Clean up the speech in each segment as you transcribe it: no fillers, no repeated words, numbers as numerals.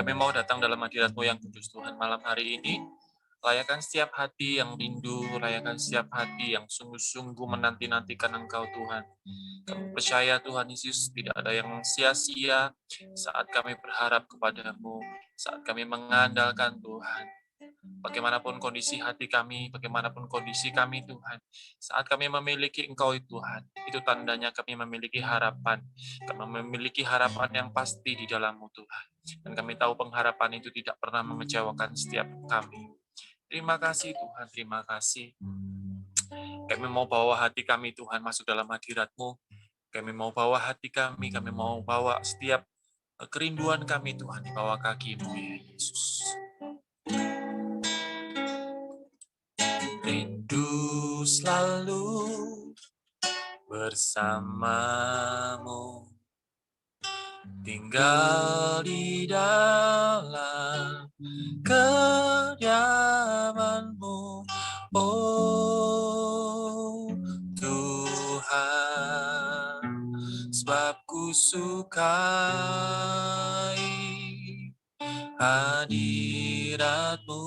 Kami mau datang dalam hadirat-Mu yang kudus, Tuhan, malam hari ini. Layakan setiap hati yang rindu, layakan setiap hati yang sungguh-sungguh menanti-nantikan Engkau, Tuhan. Kami percaya, Tuhan Yesus, tidak ada yang sia-sia saat kami berharap kepadamu, saat kami mengandalkan Tuhan. Bagaimanapun kondisi hati kami, bagaimanapun kondisi kami, Tuhan, saat kami memiliki Engkau, Tuhan, itu tandanya kami memiliki harapan. Kami memiliki harapan yang pasti di dalam-Mu, Tuhan. Dan kami tahu pengharapan itu tidak pernah mengecewakan setiap kami. Terima kasih, Tuhan, terima kasih. Kami mau bawa hati kami, Tuhan, masuk dalam hadirat-Mu. Kami mau bawa hati kami mau bawa setiap kerinduan kami, Tuhan, di bawah kaki-Mu, ya Yesus. Rindu selalu bersamamu, tinggal di dalam kediaman-Mu, oh Tuhan, sebab ku sukai hadirat-Mu.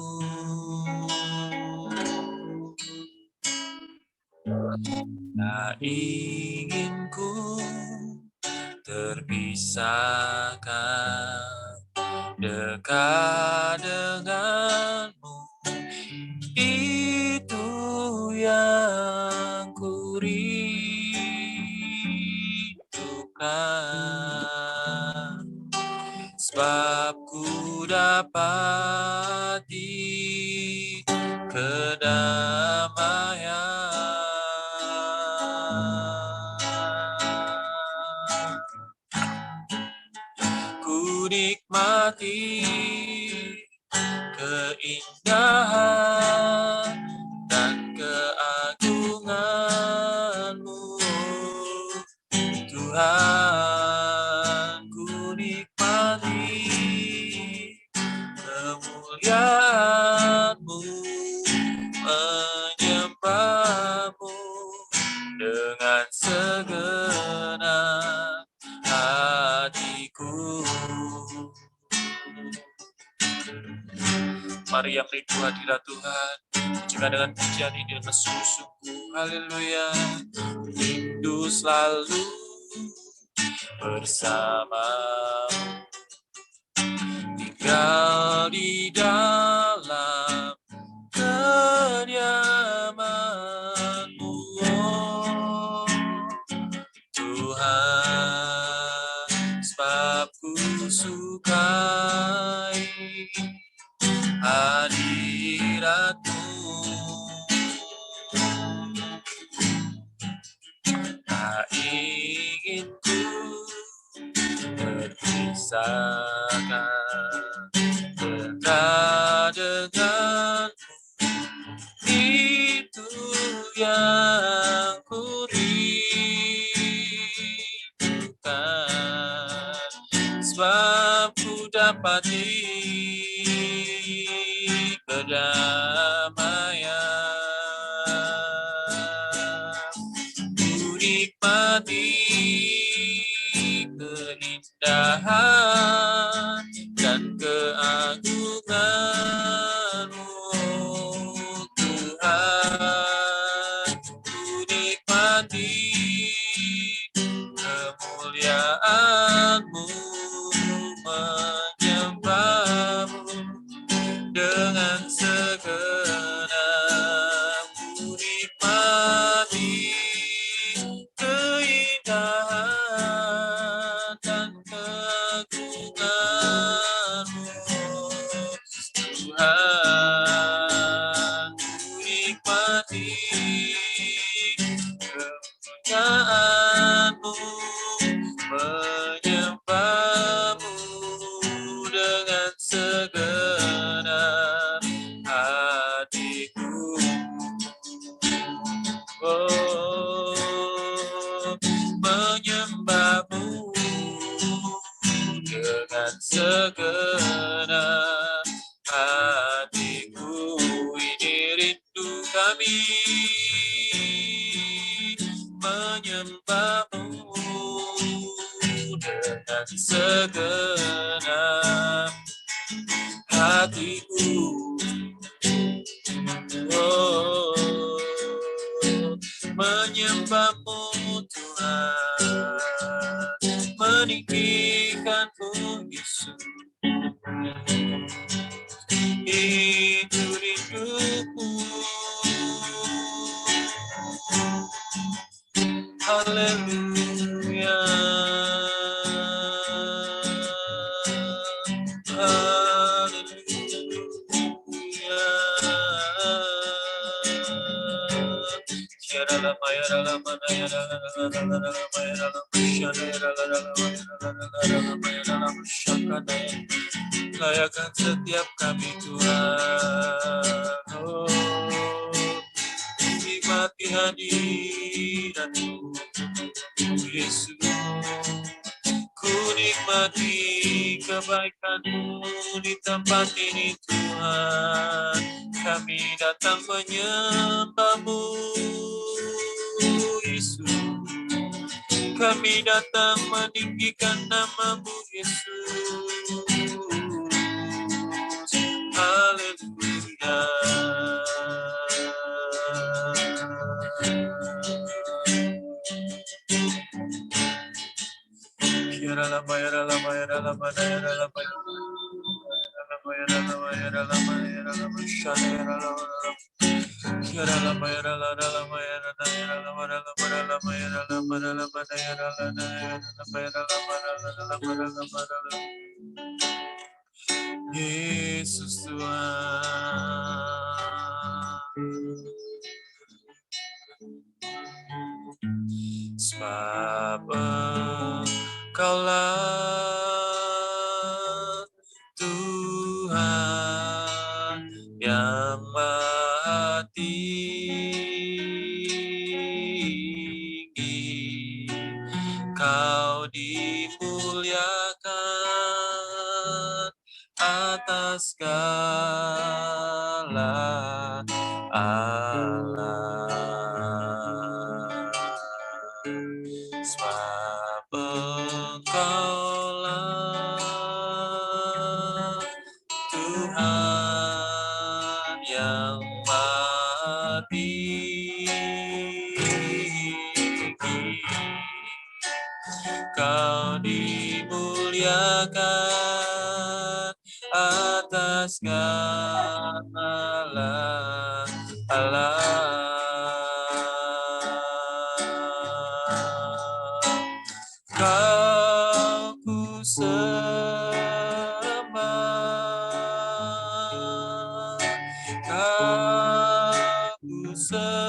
Tak ingin ku terpisahkan dekat denganmu, itu yang ku rindukan, sebab ku dapati kedamaian. Ku nikmati keindahan dan keagungan-Mu, Tuhan. Ku nikmati kemuliaan-Mu, menyembah-Mu dengan segenap hatiku. Mari yang rindu hadirat Tuhan, juga dengan pujian ini dengan sungguh-sungguh, haleluya. Rindu selalu bersamamu, tinggal di dalam kediaman-Mu, oh Tuhan, sebab ku sukai hadirat-Mu. Tak ingin ku terpisahkan dekat denganmu, itu yang ku rindukan, sebab ku dapati kedamaian. Ku nikmati keindahan dan keagungan-Mu, Tuhan. Ku nikmati kemuliaan-Mu, menyembah-Mu dengan segenap. Ku nikmati keindahan dan keagungan-Mu, Tuhan. Ku nikmati kemuliaan-Mu, menyembah-Mu dengan segenap hatiku. Oh, menyembah-Mu dengan segenap hatiku. Ini rindu kami, menyembah-Mu dengan segenap hatiku. Oh, menyembahmu Tuhan, meninggikanmu Yesus. Itu rinduku. Haleluya. Layakan setiap kami Tuhan, oh, nikmati hadirat-Mu Yesus. Ku nikmati kebaikan-Mu di tempat ini Tuhan. Kami datang menyembah-Mu Yesus. Kami datang meninggikan nama-Mu Yesus. Haleluya. Yesus Tuhan, sebab Engkaulah Tuhan yang Maha Tinggi, Kau dimuliakan atas segala Allah. Sebab Engkaulah Tuhan yang Maha Tinggi, Kau dimuliakan atas segala Allah. Kau ku sembah, Kau ku sembah,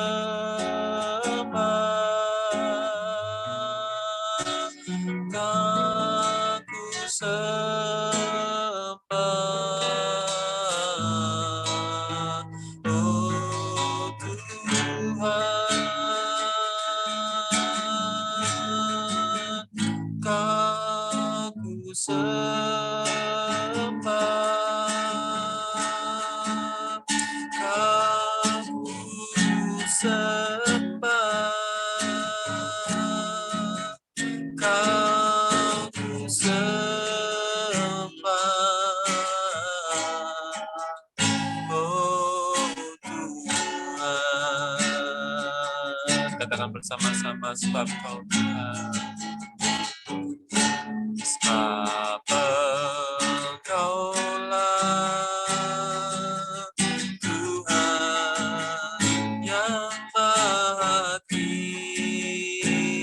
Kau ku sembah, oh Tuhan, Kau ku sembah, Kau ku sembah, Kau ku sembah, oh Tuhan. Katakan bersama-sama, sebab Kau Tuhan. Sebab Engkaulah Tuhan yang Maha Tinggi,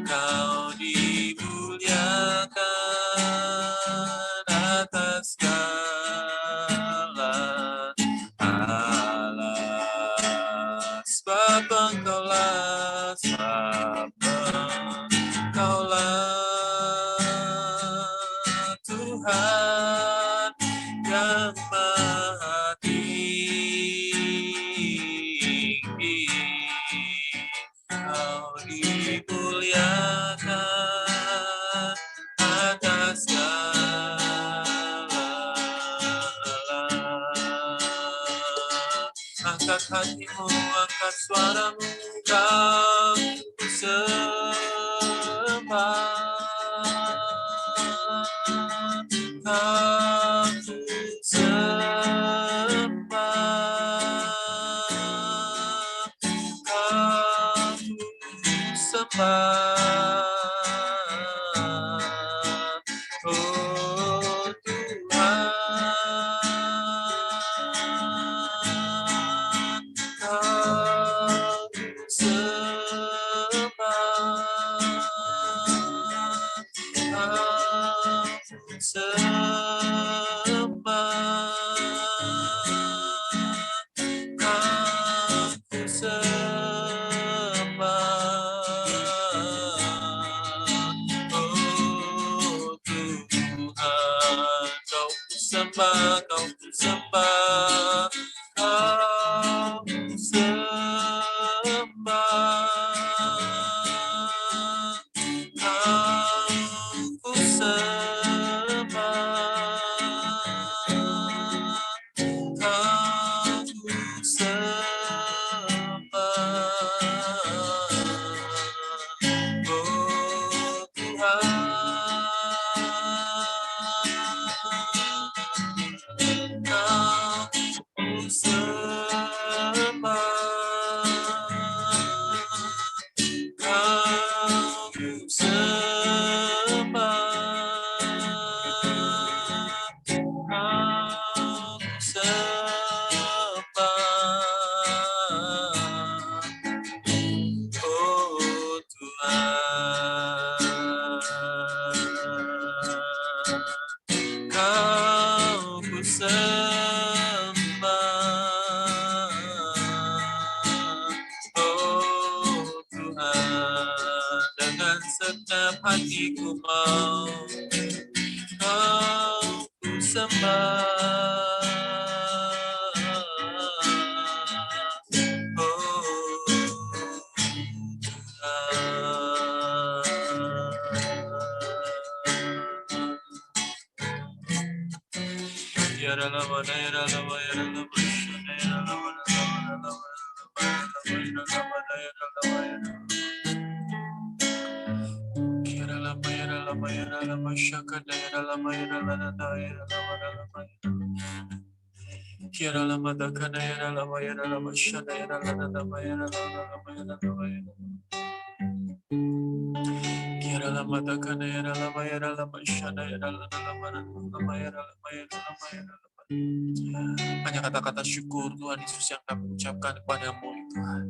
Kau dimuliakan atas segala Allah. Sebab Engkaulah, sebab Engkaulah Tuhan yang Maha Tinggi, Kau dimuliakan atas segala Allah. Angkat hatimu, angkat suaramu, Kau ku sembah, Aku sembah, aku sembah. Oh Tuhan, aku sembah, aku sembah. Aku sembah, oh Tuhan, kau sembah, kau sembah, kau sembah, aku sembah. Aku sembah, oh Tuhan, aku sembah, aku sembah, aku sembah, oh Tuhan, kau ku sembah, oh Tuhan, dengan segenap hatiku mau kau ku sembah, oh hanya kata-kata syukur Tuhan Yesus yang kami ucapkan kepadamu Tuhan.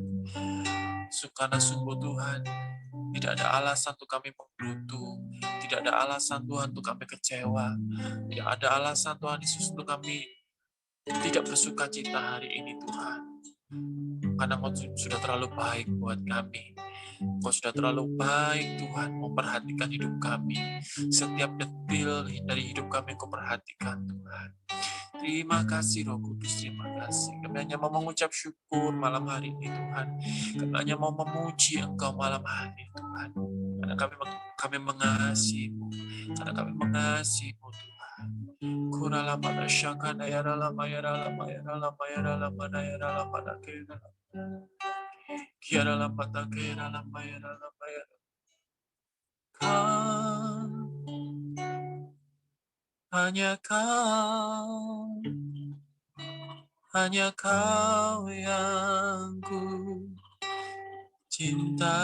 Karena sungguh Tuhan, tidak ada alasan untuk kami menggerutu, tidak ada alasan Tuhan untuk kami kecewa, tidak ada alasan Tuhan Yesus untuk kami tidak bersuka cita hari ini Tuhan. Karena Engkau sudah terlalu baik buat kami. Engkau sudah terlalu baik Tuhan memperhatikan hidup kami. Setiap detil dari hidup kami Engkau perhatikan Tuhan. Terima kasih Roh Kudus, terima kasih. Kami hanya mau mengucap syukur malam hari ini Tuhan. Kami hanya mau memuji Engkau malam hari ini Tuhan. Karena kami mengasihi-Mu. Karena kami mengasihi-Mu Tuhan. Kurala pada syaka dayara lama yara lama yara lama yara lama dayara lama dakera. Kiara lama dakera lama yara lama yara. Hanya kau yang ku cinta,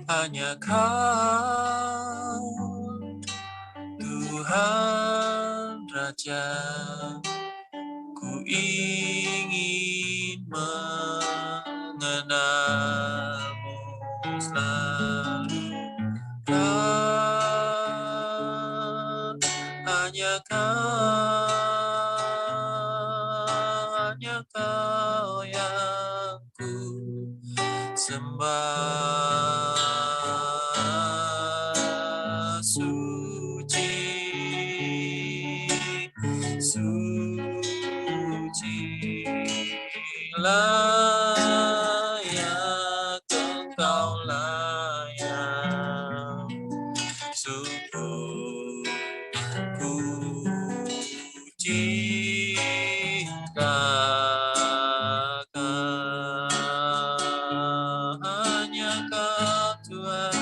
hanya kau Tuhan Raja, ku ingin mengenalmu selalu. Hanya kau yang ku sembah, suci, layak Engkau layak syukur ku ciptakan, hanya Kau Tuhan,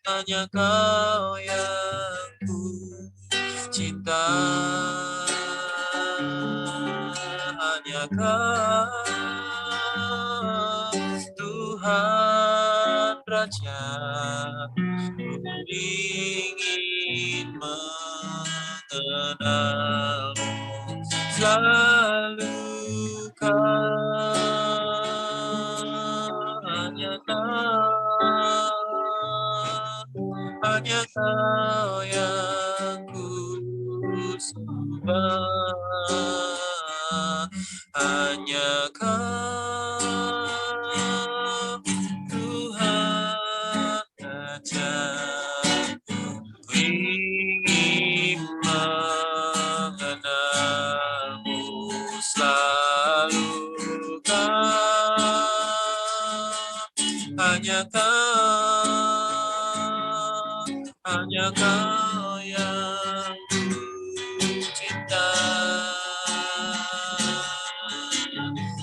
hanya Kau yang ku cinta, hanya Kau Tuhan Raja, ku ingin mengenalmu selalu Kau, hanya Kau yang ku sembah, hanya Kau Tuhan Raja, ku ingin mengenalmu selalu Kau, hanya Kau yang ku cinta,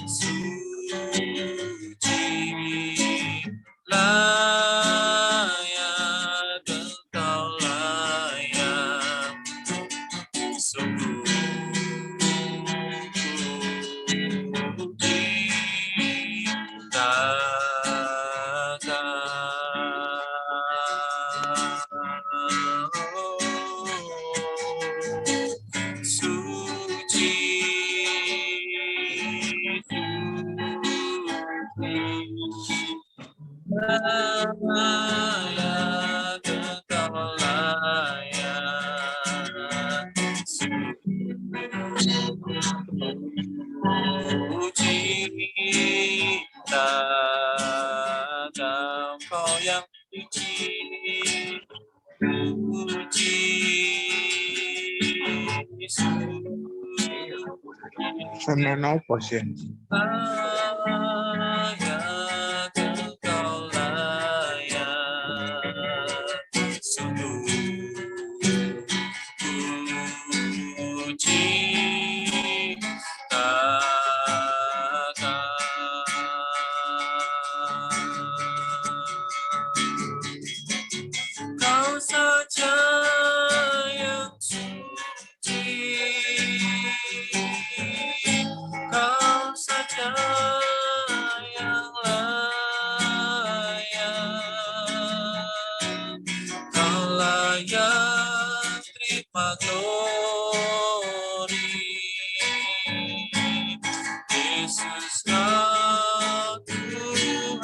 suci layak Engkau layak, sungguh ku suci, layak Engkau layak, suci Kau yang suci, Menopause ya. layak Engkau layak, sungguh puji Kau saja yang suci, Kau saja yang layak, Kau layak terima glory, Yesus Kau Tuhan,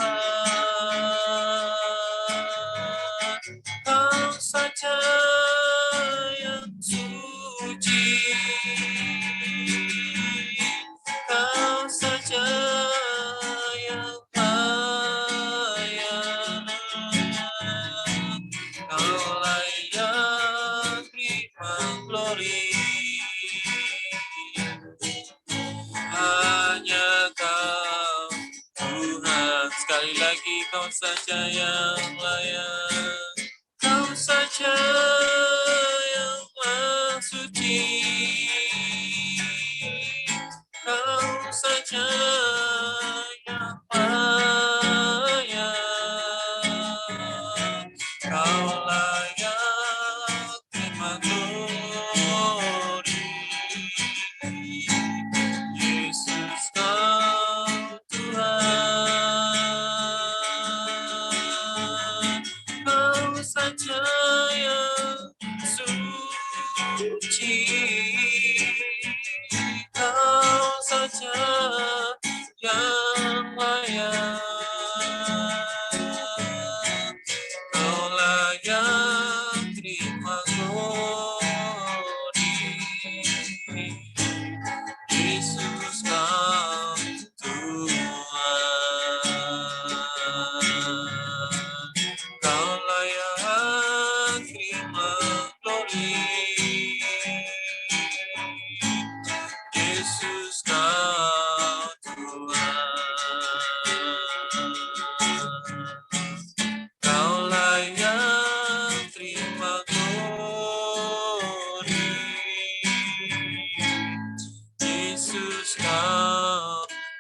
Kau saja yang suci, Kau saja yang layak, Kau layak terima glory, hanya Kau Tuhan. Sekali lagi Kau saja yang layak, Kau saja yang maha suci, Kau saja yang layak, Kau layak terima glory, Yesus Kau Tuhan, Kau saja yang suci, Kau saja yang layak, Kau layak terima glory, Yesus Kau Tuhan, Kau layak terima glory, Yesus Kau Tuhan.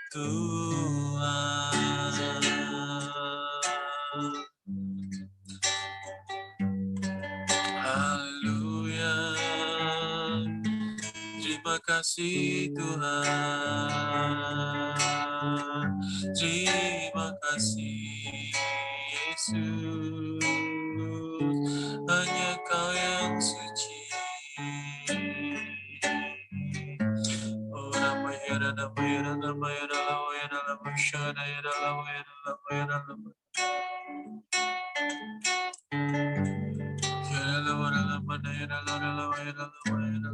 Tuhan. Haleluya. Terima kasih Tuhan. Terima kasih Yesus. Hanya Kau yang suci. Oh, Ramayana, Ramayana, Ramayana, Ramayana, Ramayana, Ramayana, Ramayana, Ramayana.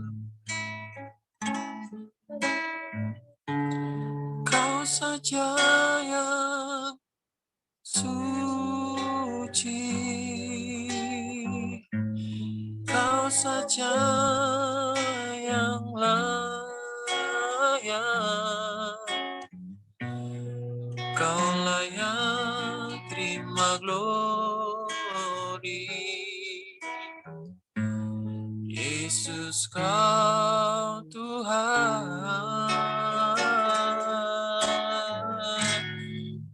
Kau saja yang suci, Kau saja yang layak, Kau layak terima glori. Yesus Kau Tuhan,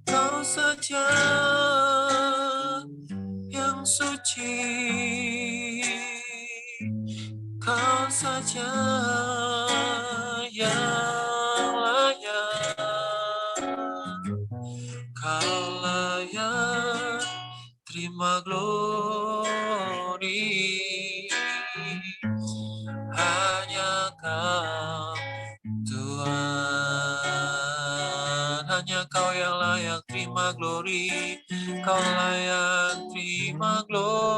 Kau saja yang suci, Kau saja yang layak, Kau layak terima glori. Hanya Kau Tuhan, hanya Kau yang layak terima glori, Kau layak terima glori.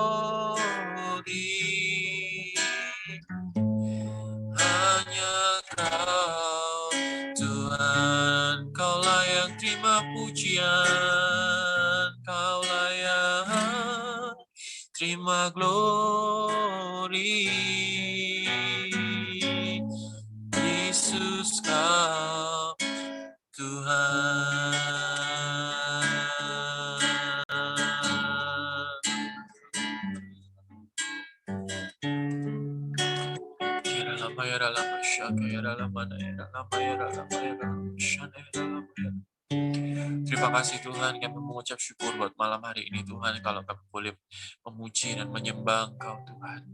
Hanya Kau Tuhan, Kau layak terima pujian, Kau layak terima glori. Yesus Kau Tuhan. Terima kasih Tuhan, kami mengucap syukur buat malam hari ini Tuhan, kalau kami boleh memuji dan menyembah Engkau Tuhan.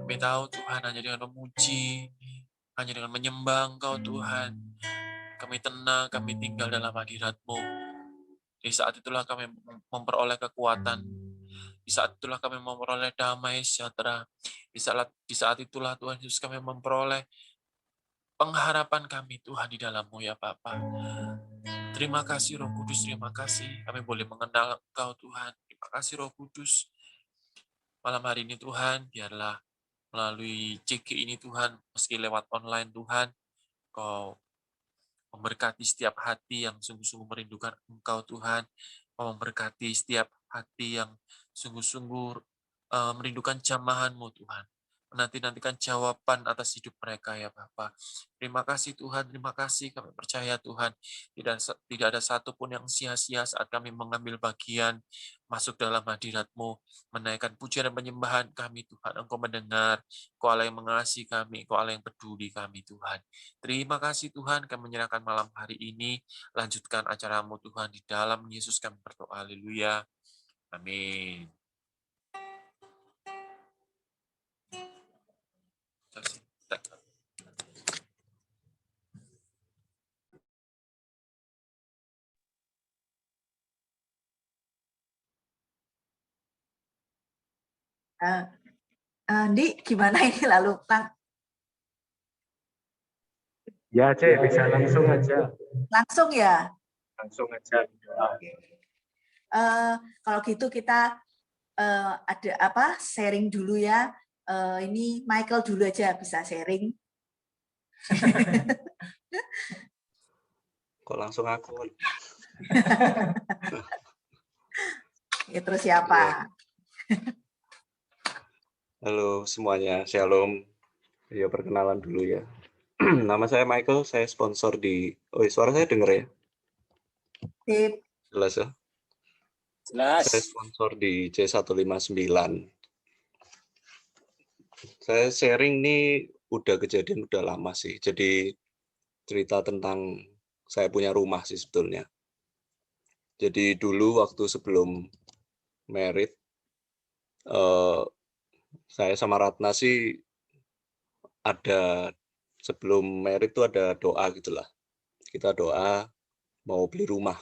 Kami tahu Tuhan, hanya dengan memuji, hanya dengan menyembah Engkau Tuhan, kami tenang, kami tinggal dalam hadirat-Mu. Di saat itulah kami memperoleh kekuatan. Di saat itulah kami memperoleh damai sejahtera. Di saat itulah Tuhan Yesus kami memperoleh pengharapan kami Tuhan di dalam-Mu ya Bapa. Terima kasih Roh Kudus, terima kasih. Kami boleh mengenal Engkau Tuhan. Terima kasih Roh Kudus. Malam hari ini Tuhan, biarlah melalui CG ini Tuhan, meski lewat online Tuhan, Kau memberkati setiap hati yang sungguh-sungguh merindukan Engkau Tuhan, memberkati setiap hati yang sungguh-sungguh merindukan jamahan-Mu Tuhan, menanti-nantikan jawaban atas hidup mereka ya Bapa. Terima kasih Tuhan, terima kasih, kami percaya Tuhan, tidak ada satupun yang sia-sia saat kami mengambil bagian masuk dalam hadirat-Mu, menaikkan pujian dan penyembahan kami Tuhan. Engkau mendengar, Engkau Allah yang mengasihi kami, Engkau Allah yang peduli kami Tuhan. Terima kasih Tuhan, kami menyerahkan malam hari ini. Lanjutkan acaramu Tuhan, di dalam Yesus kami berdoa. Haleluya. Amin. Di, gimana ini lalu, Bang? Ya, Cek, bisa langsung aja. Langsung ya? Langsung aja. Kalau gitu kita ada apa? Sharing dulu ya. Ini Michael dulu aja bisa sharing. Kok langsung aku? Ya, terus siapa? Halo semuanya, Shalom. Ya perkenalan dulu ya. Nama saya Michael, saya sponsor di... Oh, suara saya dengar ya? Sip. Jelas ya? Jelas. Saya sponsor di C159. Saya sharing nih udah kejadian udah lama sih. Jadi cerita tentang saya punya rumah sih sebetulnya. Jadi dulu waktu sebelum married, saya sama Ratna sih ada sebelum married tuh ada doa gitulah. Kita doa mau beli rumah.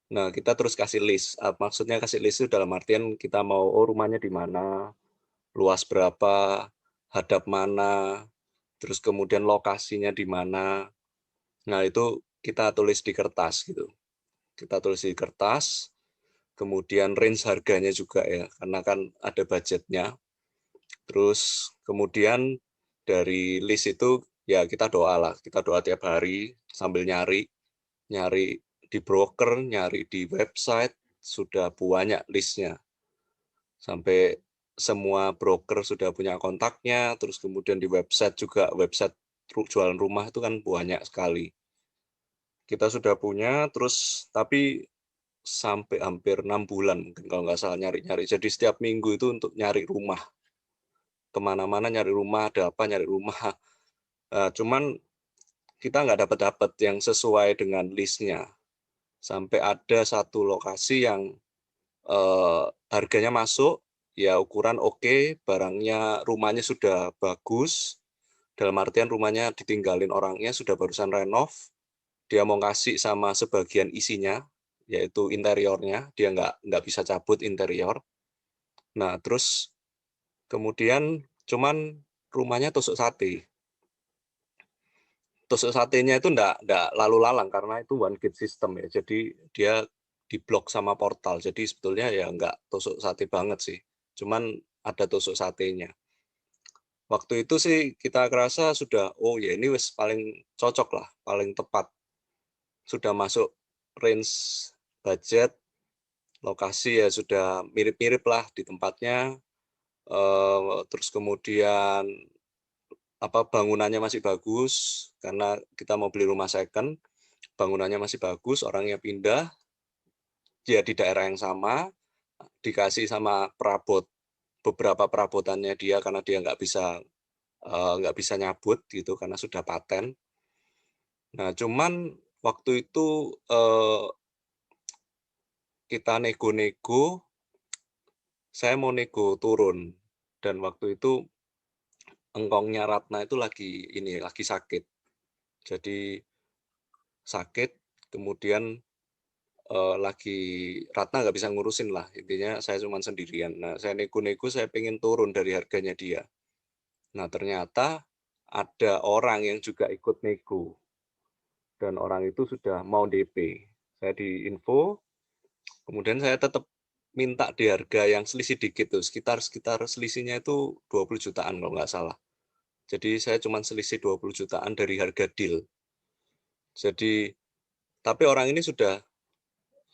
Nah, kita terus kasih list. Maksudnya kasih list itu dalam artian kita mau, oh rumahnya di mana, luas berapa, hadap mana, terus kemudian lokasinya di mana. Nah, itu kita tulis di kertas gitu. Kita tulis di kertas, kemudian range harganya juga ya, karena kan ada budgetnya. Terus kemudian dari list itu ya kita doa lah, kita doa tiap hari sambil nyari di broker, nyari di website, sudah banyak listnya. Sampai semua broker sudah punya kontaknya, terus kemudian di website juga, website jualan rumah itu kan banyak sekali. Kita sudah punya, terus tapi sampai hampir 6 bulan mungkin kalau nggak salah nyari-nyari. Jadi setiap minggu itu untuk nyari rumah. Kemana-mana nyari rumah, ada apa nyari rumah. Cuman kita nggak dapat yang sesuai dengan listnya. Sampai ada satu lokasi yang harganya masuk, ya ukuran oke, barangnya, rumahnya sudah bagus, dalam artian rumahnya ditinggalin orangnya, sudah barusan renov, dia mau ngasih sama sebagian isinya, yaitu interiornya, dia nggak bisa cabut interior. Nah, terus kemudian cuman rumahnya tusuk sate. Tusuk satenya itu nggak lalu lalang karena itu one gate system ya. Jadi dia diblok sama portal. Jadi sebetulnya ya nggak tusuk sate banget sih. Cuman ada tusuk satenya. Waktu itu sih kita kerasa sudah, oh ya ini wis paling cocok lah, paling tepat. Sudah masuk range budget, lokasi ya sudah mirip-mirip lah di tempatnya. Terus kemudian bangunannya masih bagus karena kita mau beli rumah second, bangunannya masih bagus, orangnya pindah, dia di daerah yang sama, dikasih sama perabot, beberapa perabotannya dia karena dia nggak bisa nyabut gitu karena sudah paten. Nah cuman waktu itu kita nego-nego, saya mau nego turun dan waktu itu engkongnya Ratna itu lagi sakit. Jadi sakit, kemudian lagi Ratna nggak bisa ngurusin lah, intinya saya cuma sendirian. Nah, saya nego-nego, saya pengen turun dari harganya dia. Nah, ternyata ada orang yang juga ikut nego, dan orang itu sudah mau DP. Saya diinfo, kemudian saya tetap minta di harga yang selisih dikit tuh, sekitar selisihnya itu 20 jutaan kalau nggak salah. Jadi saya cuma selisih 20 jutaan dari harga deal. Jadi, tapi orang ini sudah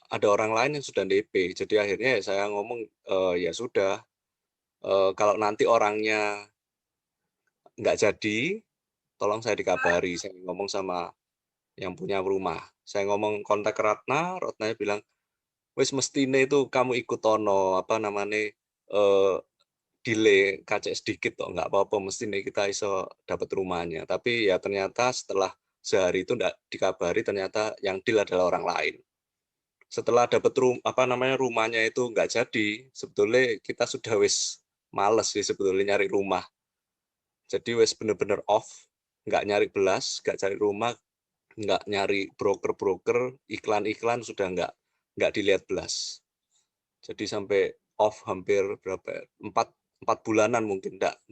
ada orang lain yang sudah DP. Jadi akhirnya saya ngomong, ya sudah, kalau nanti orangnya nggak jadi, tolong saya dikabari. Saya ngomong sama yang punya rumah. Saya ngomong kontak Ratna, Ratnanya bilang, wis mestine itu kamu ikut tono, delay kacek sedikit toh, nggak apa-apa, mestine kita iso dapat rumahnya. Tapi ya ternyata setelah sehari itu nggak dikabari, ternyata yang deal adalah orang lain. Setelah dapat rumahnya itu nggak jadi, sebetulnya kita sudah wis males sih sebetulnya nyari rumah. Jadi wis bener-bener off, nggak nyari belas, nggak cari rumah, nggak nyari broker-broker, iklan-iklan sudah nggak dilihat belas. Jadi sampai off hampir berapa ya? 4 bulanan mungkin nggak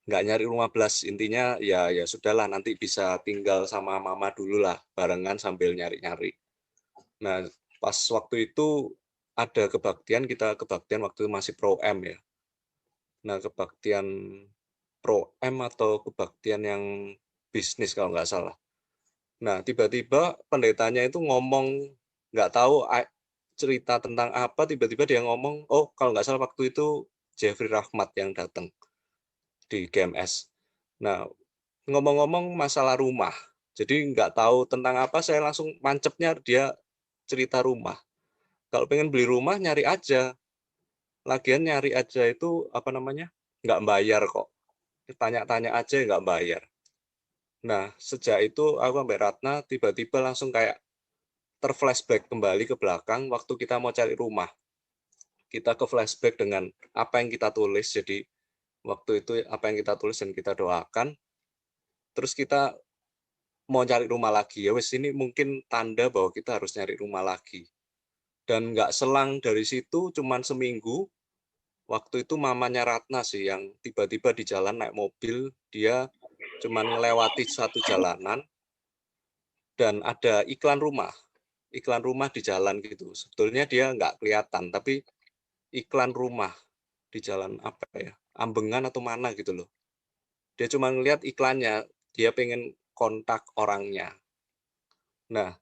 nyari rumah belas. Intinya ya sudahlah, nanti bisa tinggal sama mama dulu lah barengan sambil nyari-nyari. Nah, pas waktu itu ada kita kebaktian waktu itu masih Pro M ya. Nah, kebaktian Pro M atau kebaktian yang bisnis kalau nggak salah. Nah, tiba-tiba pendetanya itu ngomong, nggak tahu cerita tentang apa, tiba-tiba dia ngomong, oh kalau nggak salah waktu itu Jeffrey Rahmat yang datang di GMS. Nah, ngomong-ngomong masalah rumah, jadi nggak tahu tentang apa, saya langsung mancepnya dia cerita rumah. Kalau pengen beli rumah nyari aja. Lagian nyari aja itu nggak bayar kok. Tanya-tanya aja nggak bayar. Nah, sejak itu aku sampai Ratna tiba-tiba langsung kayak terflashback kembali ke belakang waktu kita mau cari rumah. Kita ke flashback dengan apa yang kita tulis. Jadi waktu itu apa yang kita tulis dan kita doakan. Terus kita mau cari rumah lagi. Ya wes, ini mungkin tanda bahwa kita harus nyari rumah lagi. Dan nggak selang dari situ, cuman seminggu, waktu itu mamanya Ratna sih yang tiba-tiba di jalan naik mobil, dia cuman ngelewati satu jalanan, dan ada iklan rumah di jalan gitu. Sebetulnya dia nggak kelihatan, tapi iklan rumah di jalan apa ya, Ambengan atau mana gitu loh. Dia cuma ngelihat iklannya, dia pengen kontak orangnya. Nah,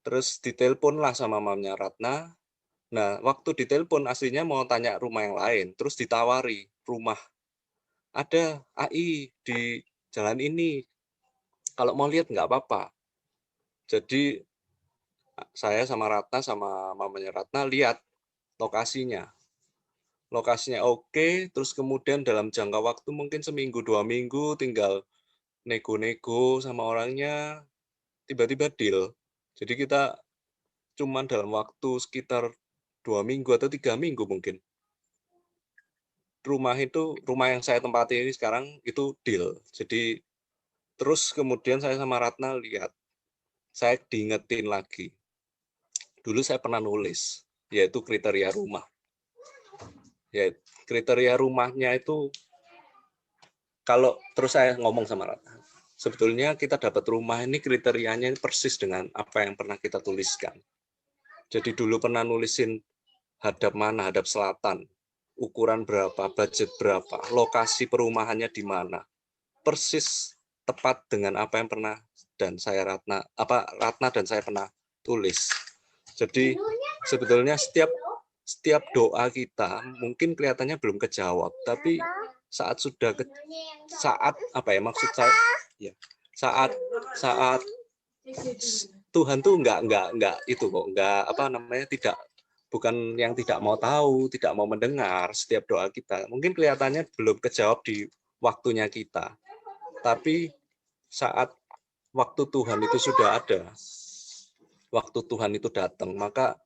terus ditelepon lah sama mamanya Ratna. Nah, waktu ditelepon aslinya mau tanya rumah yang lain, terus ditawari rumah. Ada AI di jalan ini, kalau mau lihat nggak apa-apa. Jadi saya sama Ratna sama mamanya Ratna lihat lokasinya. Lokasinya oke, terus kemudian dalam jangka waktu mungkin seminggu 2 minggu tinggal nego-nego sama orangnya, tiba-tiba deal. Jadi kita cuman dalam waktu sekitar 2 minggu atau 3 minggu mungkin. Rumah yang saya tempati ini sekarang itu deal. Jadi terus kemudian saya sama Ratna lihat, saya diingetin lagi. Dulu saya pernah nulis, yaitu kriteria rumah. Ya, kriteria rumahnya itu, kalau terus saya ngomong sama Ratna, sebetulnya kita dapat rumah ini kriterianya persis dengan apa yang pernah kita tuliskan. Jadi dulu pernah nulisin hadap mana, hadap selatan, ukuran berapa, budget berapa, lokasi perumahannya di mana. Persis tepat dengan apa yang pernah Ratna dan saya pernah tulis. Jadi sebetulnya setiap doa kita mungkin kelihatannya belum kejawab, tapi saat Tuhan tuh nggak itu kok, bukan yang tidak mau tahu, tidak mau mendengar setiap doa kita. Mungkin kelihatannya belum kejawab di waktunya kita, tapi saat waktu Tuhan itu sudah ada, waktu Tuhan itu datang, maka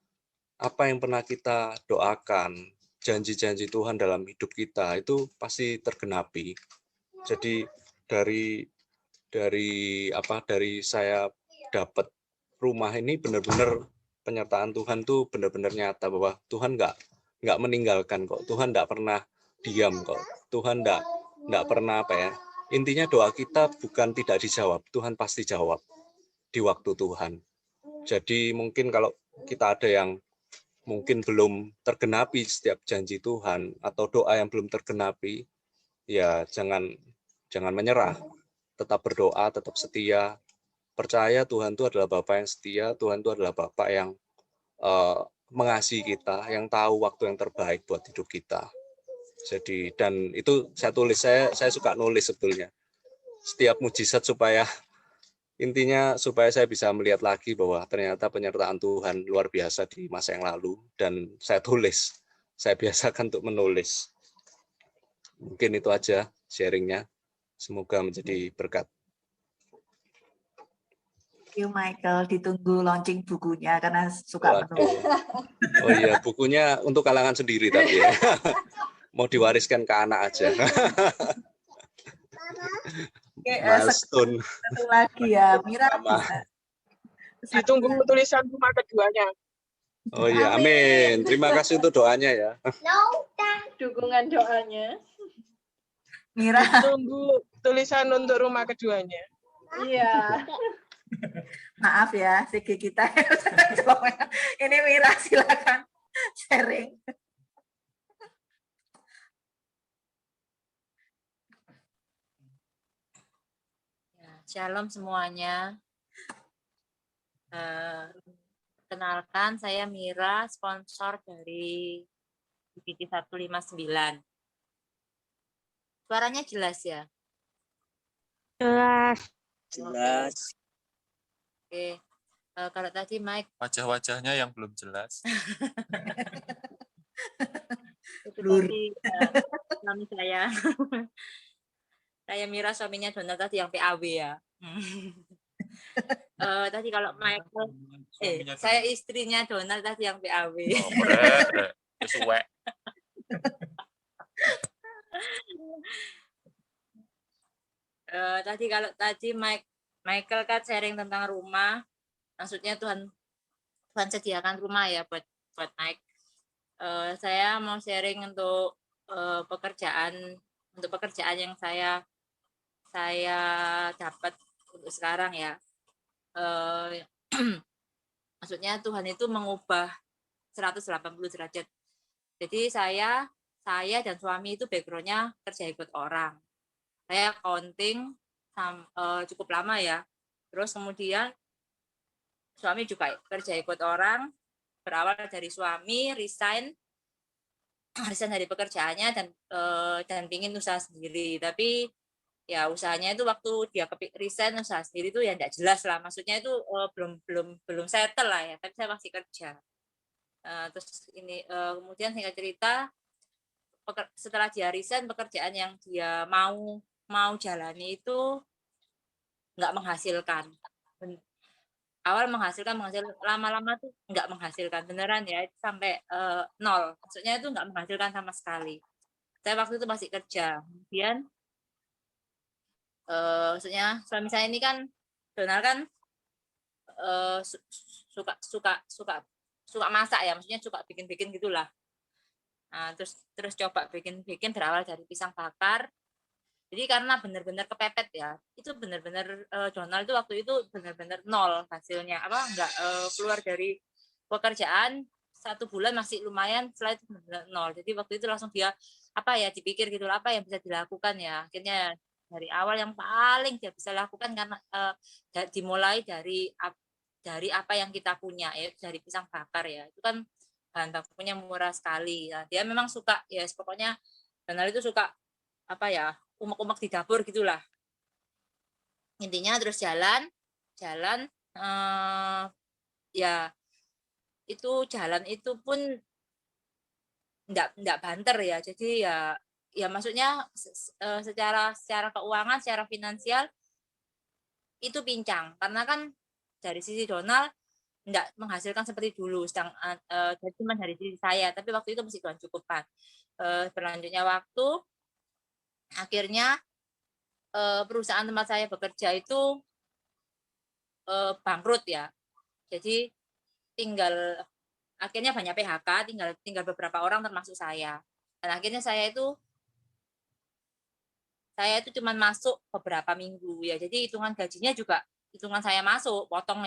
apa yang pernah kita doakan, janji-janji Tuhan dalam hidup kita itu pasti tergenapi. Jadi dari saya dapat rumah ini benar-benar penyertaan Tuhan tuh benar-benar nyata, bahwa Tuhan nggak meninggalkan kok, Tuhan nggak pernah diam kok, Tuhan nggak pernah intinya doa kita bukan tidak dijawab, Tuhan pasti jawab di waktu Tuhan. Jadi mungkin kalau kita ada yang mungkin belum tergenapi setiap janji Tuhan atau doa yang belum tergenapi, ya jangan menyerah, tetap berdoa, tetap setia, percaya Tuhan itu adalah Bapa yang setia, Tuhan itu adalah Bapa yang mengasihi kita, yang tahu waktu yang terbaik buat hidup kita. Jadi, dan itu saya tulis, saya suka nulis sebetulnya setiap mujizat, intinya supaya saya bisa melihat lagi bahwa ternyata penyertaan Tuhan luar biasa di masa yang lalu, dan saya tulis, saya biasakan untuk menulis. Mungkin itu aja sharingnya, semoga menjadi berkat. Thank you Michael, ditunggu launching bukunya karena suka menulis. Oh iya, bukunya untuk kalangan sendiri tapi ya. Mau diwariskan ke anak aja. Milestone. Satu lagi ya, Mira bisa. Ditunggu tulisan rumah keduanya. Oh iya, amin. Terima kasih untuk doanya ya. Dukungan doanya. Mira. Tunggu tulisan untuk rumah keduanya. Iya. Maaf ya, CG kita. Ini Mira, silakan sharing. Shalom semuanya. Kenalkan, saya Mira, sponsor dari BPT 159. Suaranya jelas ya? Jelas. Oke. Kalau tadi Mike. Wajah-wajahnya yang belum jelas. Itu tadi suami saya. Saya Mira, suaminya Donald tadi yang PAW ya. Tadi kalau Michael, Suaminya saya Donald. istrinya Donald tadi yang PAW. Oh, brek. Sesuai. Tadi kalau tadi Michael kan sharing tentang rumah, maksudnya Tuhan sediakan rumah ya buat Mike. Saya mau sharing untuk pekerjaan yang saya dapat untuk sekarang ya. Maksudnya Tuhan itu mengubah 180 derajat. Jadi saya dan suami itu background-nya kerja ikut orang. Saya accounting cukup lama ya. Terus kemudian suami juga kerja ikut orang, berawal dari suami resign dari pekerjaannya dan pingin usaha sendiri. Tapi ya usahanya itu waktu dia resign usaha sendiri itu ya tidak jelas lah. Maksudnya itu belum settle lah ya. Tapi saya masih kerja. Terus ini kemudian singkat cerita setelah dia resign, pekerjaan yang dia mau jalani itu nggak menghasilkan. Awal menghasilkan lama-lama tuh nggak menghasilkan beneran ya, sampai nol. Maksudnya itu nggak menghasilkan sama sekali. Saya waktu itu masih kerja. Kemudian maksudnya suami saya ini kan Donald kan suka masak ya, maksudnya suka bikin-bikin gitulah. Nah, terus coba bikin berawal dari pisang bakar. Jadi karena benar-benar kepepet ya, itu benar-benar Donald itu waktu itu benar-benar nol hasilnya, nggak keluar dari pekerjaan 1 bulan masih lumayan, setelah itu benar-benar nol. Jadi waktu itu langsung dia dipikir gitu, apa yang bisa dilakukan ya. Akhirnya dari awal yang paling dia bisa lakukan karena dimulai dari apa yang kita punya, yaitu dari pisang bakar ya. Itu kan bahan bakunya murah sekali. Nah, dia memang suka ya, pokoknya Donald itu suka umek-umek di dapur gitulah. Intinya terus jalan ya itu jalan itu pun enggak banter ya. Jadi ya maksudnya secara keuangan, secara finansial itu pincang karena kan dari sisi Donald enggak menghasilkan seperti dulu, jadi cuma dari sisi saya, tapi waktu itu masih Tuhan cukupkan. Berlanjutnya waktu, akhirnya perusahaan tempat saya bekerja itu bangkrut ya. Jadi akhirnya banyak PHK, tinggal beberapa orang termasuk saya. Dan akhirnya saya itu cuma masuk beberapa minggu ya. Jadi hitungan gajinya juga hitungan saya masuk, potong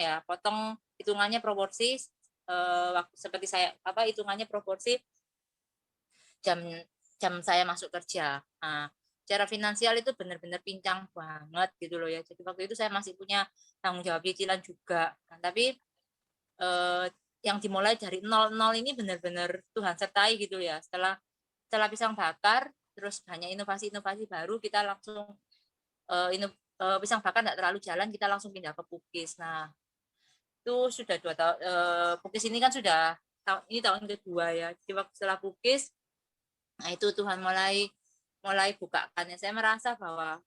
hitungannya proporsi waktu seperti saya hitungannya proporsi jam saya masuk kerja. Nah, secara finansial itu benar-benar pincang banget gitu loh ya. Jadi waktu itu saya masih punya tanggung jawab cicilan juga. Nah, tapi yang dimulai dari nol ini benar-benar Tuhan sertai gitu ya. Setelah pisang bakar, terus banyak inovasi-inovasi baru, kita langsung pisang bakar nggak terlalu jalan, kita langsung pindah ke Pukis. Nah, itu sudah 2 tahun. Pukis ini kan sudah tahun kedua ya. Jadi setelah Pukis, nah itu Tuhan mulai bukakan. Saya merasa bahwa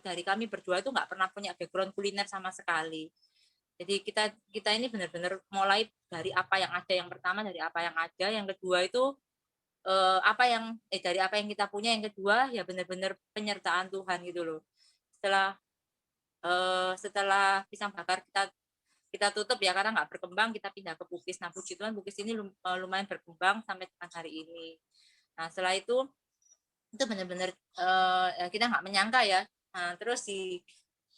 dari kami berdua itu nggak pernah punya background kuliner sama sekali. Jadi kita ini benar-benar mulai dari apa yang ada. Yang pertama dari apa yang ada, yang kedua itu dari apa yang kita punya, yang kedua ya benar-benar penyertaan Tuhan gitu loh. Setelah pisang bakar kita tutup ya karena nggak berkembang, kita pindah ke Pukis. Nah, puji Tuhan Pukis ini lumayan berkembang sampai hari ini. Nah, setelah itu benar-benar kita nggak menyangka ya. Nah, terus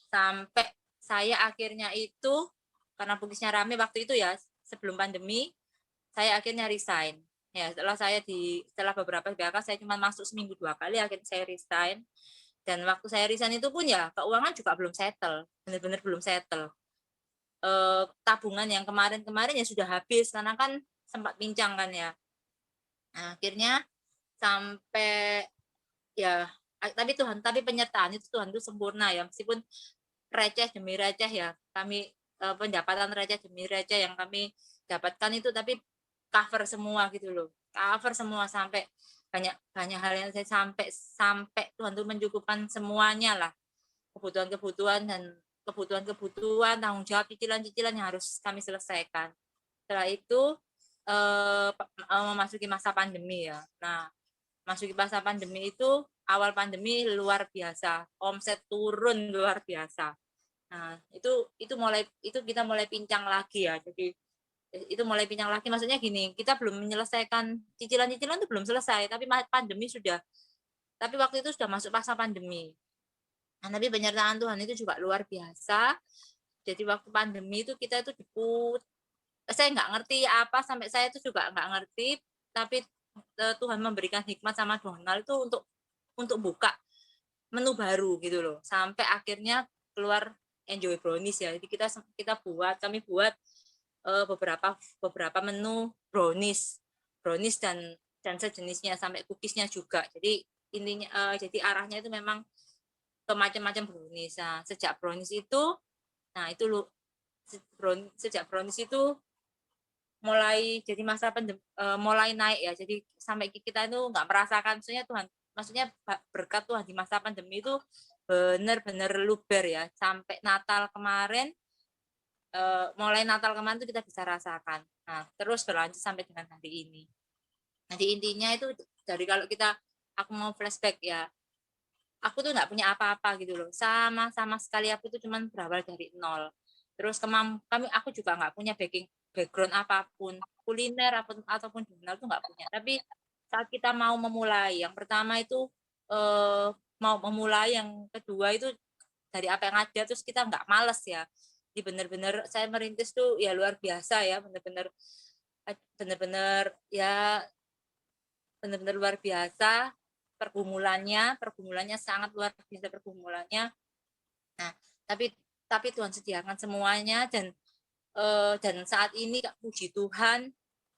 sampai saya akhirnya itu karena Pukisnya rame waktu itu ya, sebelum pandemi, saya akhirnya resign. Ya, setelah beberapa PHK saya cuma masuk seminggu 2 kali, akhirnya saya resign. Dan waktu saya resign itu pun ya keuangan juga belum settle, benar-benar belum settle. Tabungan yang kemarin ya sudah habis karena kan sempat pincang kan ya. Nah, akhirnya sampai ya, tapi penyertaan itu Tuhan itu sempurna ya, meskipun receh demi receh ya, kami pendapatan receh demi receh yang kami dapatkan itu tapi cover semua gitu loh, cover semua sampai banyak hal yang saya sampai Tuhan tuh mencukupkan semuanya lah, kebutuhan dan kebutuhan, tanggung jawab, cicilan-cicilan yang harus kami selesaikan. Setelah itu memasuki masa pandemi ya. Nah, masuki masa pandemi itu, awal pandemi luar biasa, omset turun luar biasa. Nah, itu kita mulai pincang lagi ya. Jadi itu mulai pincang lagi, maksudnya gini, kita belum menyelesaikan cicilan-cicilan itu belum selesai, tapi pandemi sudah, tapi waktu itu sudah masuk masa pandemi. Nah, tapi penyertaan Tuhan itu juga luar biasa. Jadi waktu pandemi itu kita itu saya nggak ngerti apa, sampai saya itu juga nggak ngerti, tapi Tuhan memberikan hikmat sama Donald itu untuk buka menu baru gitu loh, sampai akhirnya keluar Enjoy Brownies ya. Jadi kami buat beberapa menu brownies dan sejenisnya, sampai cookiesnya juga. Jadi intinya jadi arahnya itu memang ke macam-macam brownies. Nah, sejak brownies itu mulai jadi masa mulai naik ya. Jadi sampai kita itu nggak merasakan, maksudnya berkat Tuhan di masa pandemi itu benar-benar luber ya. Sampai Natal kemarin, mulai Natal kemarin itu kita bisa rasakan. Nah, terus berlanjut sampai dengan hari ini. Jadi intinya itu dari kalau aku mau flashback ya, aku tuh nggak punya apa-apa gitu loh. Sama sekali aku tuh cuman berawal dari nol. Terus aku juga nggak punya background apapun, kuliner ataupun jurnal tuh nggak punya. Tapi saat kita mau memulai, yang pertama itu mau memulai, yang kedua itu dari apa yang ada, terus kita nggak males ya. Jadi benar-benar saya merintis tuh ya luar biasa ya, benar-benar luar biasa pergumulannya sangat luar biasa pergumulannya. Nah, tapi Tuhan sediakan semuanya, dan saat ini puji Tuhan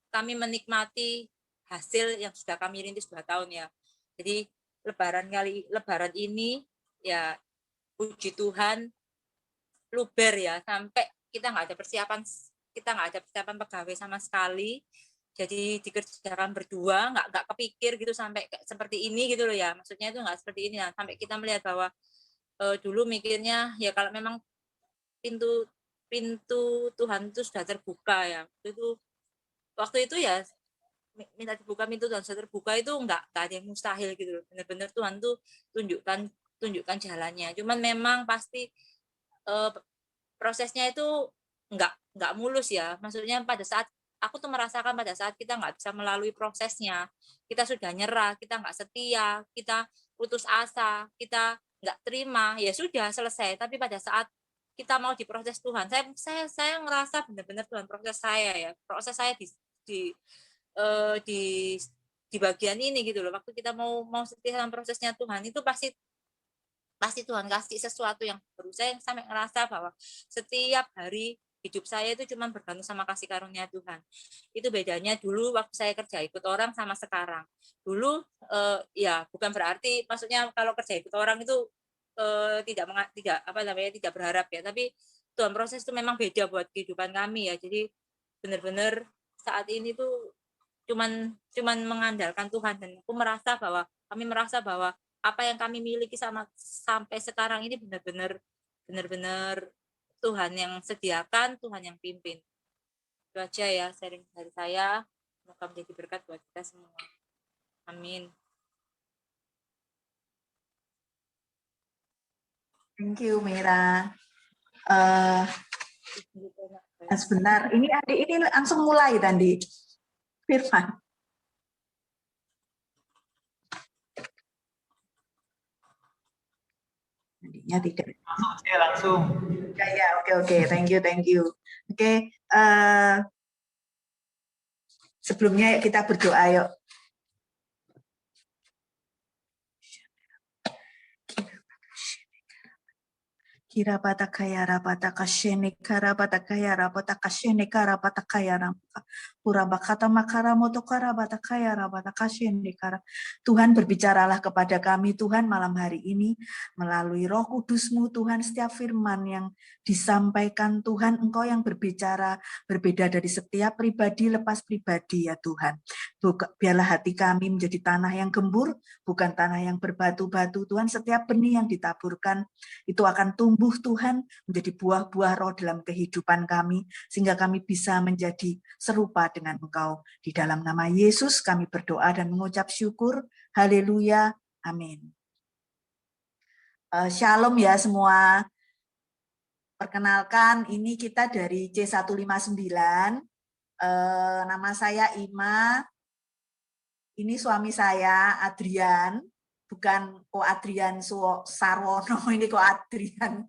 kami menikmati hasil yang sudah kami rintis 2 tahun ya. Jadi lebaran ini ya puji Tuhan luber ya, sampai kita nggak ada persiapan pegawai sama sekali. Jadi dikerjakan berdua, nggak kepikir gitu sampai seperti ini gitu loh ya. Maksudnya itu nggak seperti ini. Nah, sampai kita melihat bahwa dulu mikirnya ya kalau memang pintu Tuhan itu sudah terbuka ya. Waktu itu ya minta dibuka pintu Tuhan sudah terbuka, itu nggak ada yang mustahil gitu loh. Benar-benar Tuhan tuh tunjukkan jalannya. Cuman memang pasti prosesnya itu nggak mulus ya. Maksudnya aku tuh merasakan pada saat kita nggak bisa melalui prosesnya, kita sudah nyerah, kita nggak setia, kita putus asa, kita nggak terima, ya sudah selesai. Tapi pada saat kita mau diproses Tuhan, saya ngerasa benar-benar Tuhan proses saya di bagian ini gitu loh. Waktu kita mau setia sama prosesnya Tuhan, itu pasti Tuhan kasih sesuatu yang baru. Saya sampai ngerasa bahwa setiap hari hidup saya itu cuma bergantung sama kasih karunia Tuhan. Itu bedanya dulu waktu saya kerja ikut orang sama sekarang. Dulu ya bukan berarti, maksudnya kalau kerja ikut orang itu tidak berharap ya, tapi Tuhan proses itu memang beda buat kehidupan kami ya. Jadi benar-benar saat ini tuh cuman mengandalkan Tuhan, dan kami merasa bahwa apa yang kami miliki sampai sekarang ini benar-benar Tuhan yang sediakan, Tuhan yang pimpin. Itu aja ya sharing dari saya. Semoga menjadi berkat buat kita semua. Amin. Thank you, Mira. Sebentar, ini adik ini langsung mulai tadi. Firman. Adiknya tidak. Langsung. Ya, oke. Thank you. Oke, sebelumnya kita berdoa yuk. Kira patakaya rapata kashene kara patakaya rapata kashene kara patakaya rampa Tuhan, berbicaralah kepada kami Tuhan malam hari ini melalui Roh Kudus-Mu Tuhan. Setiap firman yang disampaikan Tuhan, Engkau yang berbicara, berbeda dari setiap pribadi lepas pribadi ya Tuhan. Biarlah hati kami menjadi tanah yang gembur, bukan tanah yang berbatu-batu Tuhan. Setiap benih yang ditaburkan itu akan tumbuh Tuhan, menjadi buah-buah roh dalam kehidupan kami, sehingga kami bisa menjadi serupa dengan Engkau. Di dalam nama Yesus kami berdoa dan mengucap syukur. Haleluya. Amin. Shalom ya semua. Perkenalkan, ini kita dari C159. Nama saya Ima. Ini suami saya, Adrian. Bukan Ko Adrian Sarwono, ini Ko Adrian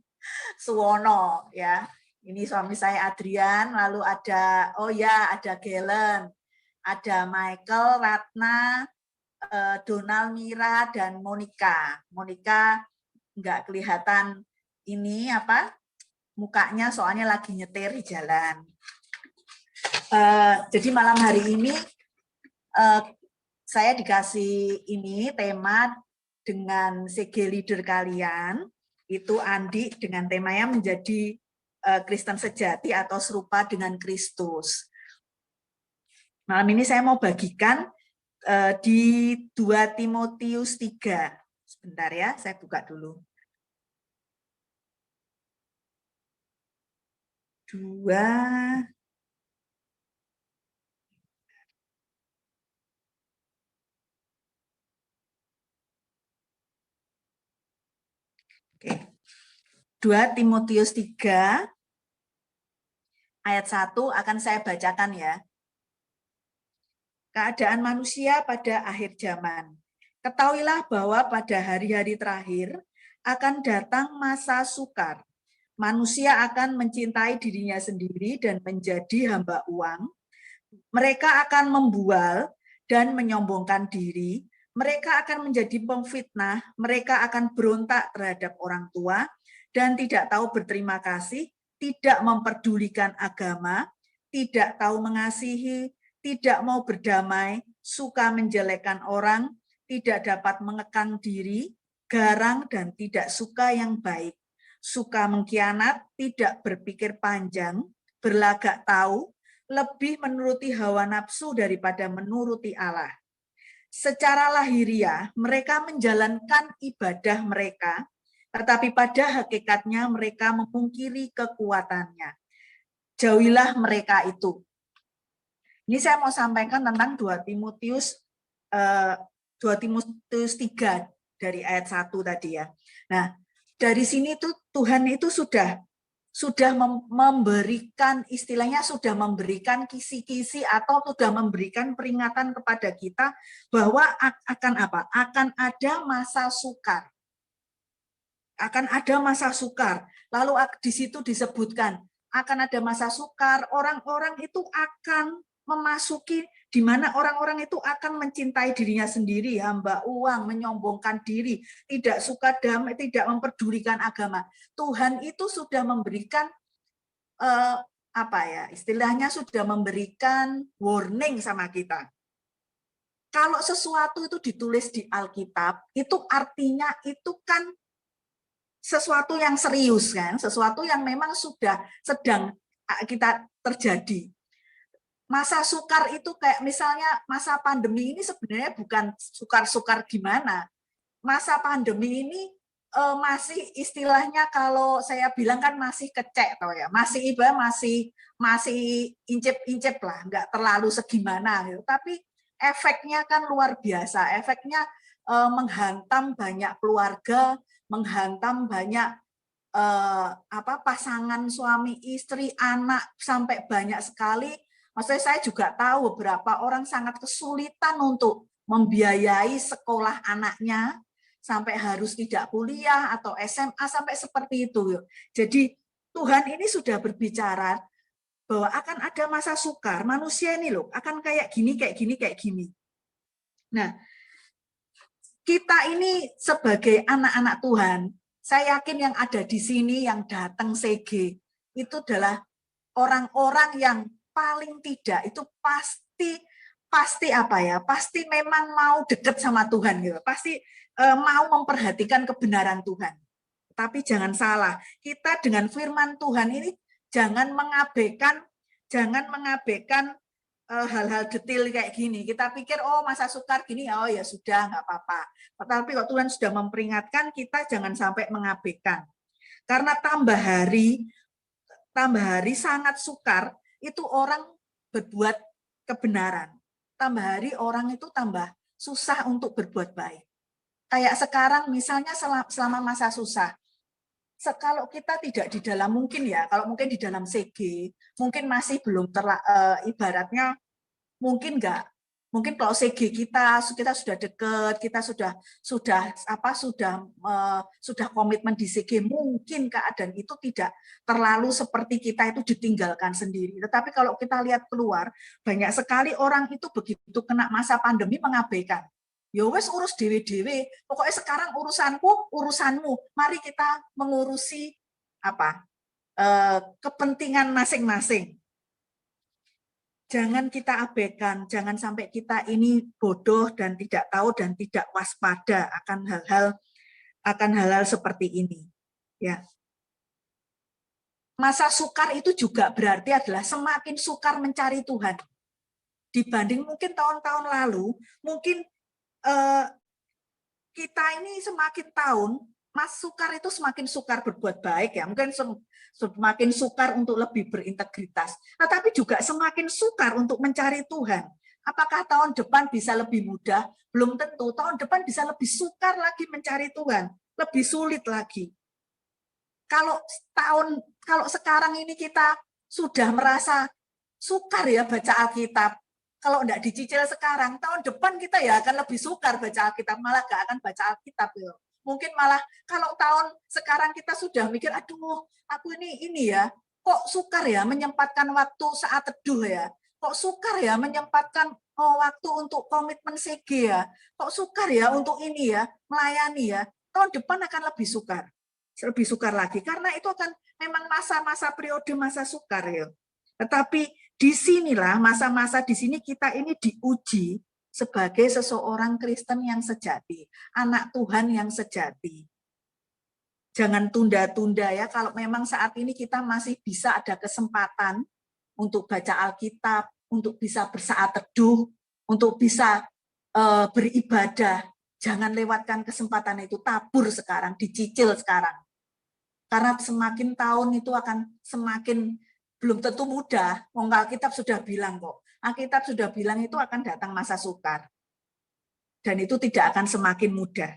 Suwono ya. Ini suami saya Adrian, lalu ada ada Gelen, ada Michael, Ratna, Donald, Mira, dan Monica. Monica nggak kelihatan ini mukanya, soalnya lagi nyetir di jalan. Jadi malam hari ini saya dikasih ini tema dengan CG leader kalian, itu Andi, dengan temanya menjadi Kristen sejati atau serupa dengan Kristus. Malam ini saya mau bagikan di 2 Timotius 3. Sebentar ya, saya buka dulu. 2 Timotius 3 ayat 1 akan saya bacakan ya. Keadaan manusia pada akhir zaman. Ketahuilah bahwa pada hari-hari terakhir akan datang masa sukar. Manusia akan mencintai dirinya sendiri dan menjadi hamba uang. Mereka akan membual dan menyombongkan diri. Mereka akan menjadi pemfitnah. Mereka akan berontak terhadap orang tua dan tidak tahu berterima kasih, tidak memperdulikan agama, tidak tahu mengasihi, tidak mau berdamai, suka menjelekkan orang, tidak dapat mengekang diri, garang dan tidak suka yang baik, suka mengkhianat, tidak berpikir panjang, berlagak tahu, lebih menuruti hawa nafsu daripada menuruti Allah. Secara lahiriah, mereka menjalankan ibadah mereka, tetapi pada hakikatnya mereka memungkiri kekuatannya. Jauhilah mereka itu. Ini saya mau sampaikan tentang 2 Timotius 3 dari ayat 1 tadi ya. Nah, dari sini tuh Tuhan itu sudah memberikan, istilahnya sudah memberikan kisi-kisi atau sudah memberikan peringatan kepada kita bahwa akan apa? Akan ada masa sukar. Akan ada masa sukar. Lalu di situ disebutkan akan ada masa sukar, orang-orang itu akan memasuki di mana orang-orang itu akan mencintai dirinya sendiri, hamba uang, menyombongkan diri, tidak suka damai, tidak memperdulikan agama. Tuhan itu sudah memberikan istilahnya sudah memberikan warning sama kita. Kalau sesuatu itu ditulis di Alkitab, itu artinya itu kan sesuatu yang serius kan, sesuatu yang memang sudah sedang kita terjadi. Masa sukar itu kayak misalnya masa pandemi ini sebenarnya bukan sukar-sukar gimana. Masa pandemi ini masih istilahnya kalau saya bilang kan masih kecek toh ya, masih incip-incip lah, nggak terlalu segimana gitu. Tapi efeknya kan luar biasa, efeknya menghantam banyak keluarga, menghantam banyak pasangan suami istri, anak, sampai banyak sekali. Maksudnya saya juga tahu beberapa orang sangat kesulitan untuk membiayai sekolah anaknya, sampai harus tidak kuliah atau SMA, sampai seperti itu. Jadi Tuhan ini sudah berbicara bahwa akan ada masa sukar, manusia ini loh akan kayak gini, kayak gini, kayak gini. Nah, kita ini sebagai anak-anak Tuhan, saya yakin yang ada di sini, yang datang CG, itu adalah orang-orang yang paling tidak itu pasti apa ya? Pasti memang mau dekat sama Tuhan gitu. Pasti mau memperhatikan kebenaran Tuhan. Tapi jangan salah, kita dengan firman Tuhan ini jangan mengabaikan hal-hal detail kayak gini. Kita pikir, oh masa sukar gini, oh ya sudah, nggak apa-apa. Tetapi kalau Tuhan sudah memperingatkan, kita jangan sampai mengabaikan. Karena tambah hari sangat sukar, itu orang berbuat kebenaran. Tambah hari orang itu tambah susah untuk berbuat baik. Kayak sekarang misalnya selama masa susah, kalau kita tidak di dalam mungkin ya, kalau mungkin di dalam CG, mungkin masih belum ibaratnya mungkin enggak. Mungkin kalau CG kita sudah dekat, kita sudah komitmen di CG, mungkin keadaan itu tidak terlalu seperti kita itu ditinggalkan sendiri. Tetapi kalau kita lihat keluar, banyak sekali orang itu begitu kena masa pandemi mengabaikan. Ya wes urus dewe-dewe, pokoknya sekarang urusanmu, mari kita mengurusi kepentingan masing-masing. Jangan kita abaikan, jangan sampai kita ini bodoh dan tidak tahu dan tidak waspada akan hal-hal seperti ini. Ya. Masa sukar itu juga berarti adalah semakin sukar mencari Tuhan. Dibanding mungkin tahun-tahun lalu, mungkin kita ini semakin tahun, Mas sukar itu semakin sukar berbuat baik ya, mungkin semakin sukar untuk lebih berintegritas, tetapi juga semakin sukar untuk mencari Tuhan. Apakah tahun depan bisa lebih mudah? Belum tentu. Tahun depan bisa lebih sukar lagi mencari Tuhan, lebih sulit lagi. Kalau sekarang ini kita sudah merasa sukar ya baca Alkitab, kalau enggak dicicil sekarang, tahun depan kita ya akan lebih sukar baca Alkitab, malah gak akan baca Alkitab ya. Mungkin malah kalau tahun sekarang kita sudah mikir, aduh, aku ini ya, kok sukar ya menyempatkan waktu saat teduh ya, kok sukar ya menyempatkan waktu untuk komitmen CG ya, kok sukar ya untuk ini ya, melayani ya, tahun depan akan lebih sukar lagi, karena itu akan memang masa-masa periode masa sukar ya. Tetapi disinilah masa-masa di sini kita ini diuji sebagai seseorang Kristen yang sejati, anak Tuhan yang sejati. Jangan tunda-tunda ya, kalau memang saat ini kita masih bisa ada kesempatan untuk baca Alkitab, untuk bisa bersaat teduh, untuk bisa beribadah, jangan lewatkan kesempatan itu, tabur sekarang, dicicil sekarang. Karena semakin tahun itu akan semakin belum tentu mudah. Alkitab sudah bilang kok. Alkitab sudah bilang itu akan datang masa sukar. Dan itu tidak akan semakin mudah.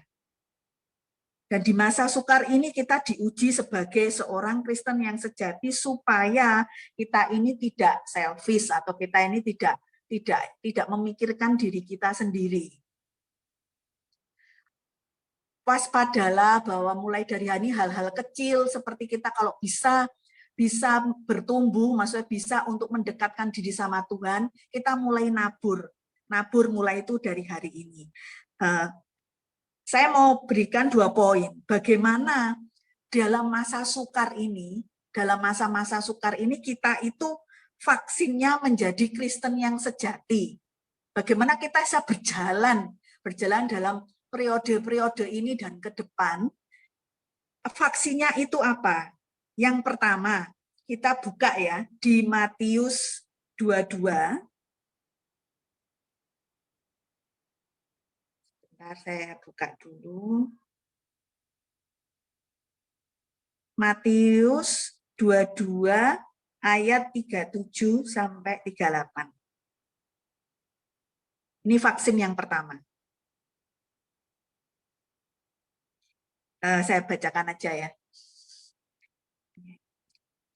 Dan di masa sukar ini kita diuji sebagai seorang Kristen yang sejati supaya kita ini tidak selfish atau kita ini tidak memikirkan diri kita sendiri. Waspadalah bahwa mulai dari hari ini hal-hal kecil seperti kita kalau bisa bertumbuh, maksudnya bisa untuk mendekatkan diri sama Tuhan, kita mulai nabur mulai itu dari hari ini. Saya mau berikan 2 poin, bagaimana dalam masa sukar ini, dalam masa-masa sukar ini kita itu vaksinnya menjadi Kristen yang sejati. Bagaimana kita bisa berjalan dalam periode-periode ini dan ke depan. Vaksinnya itu apa? Yang pertama, kita buka ya di Matius 22. Sebentar saya buka dulu. Matius 22 ayat 37 sampai 38. Ini vaksin yang pertama. Saya bacakan aja ya.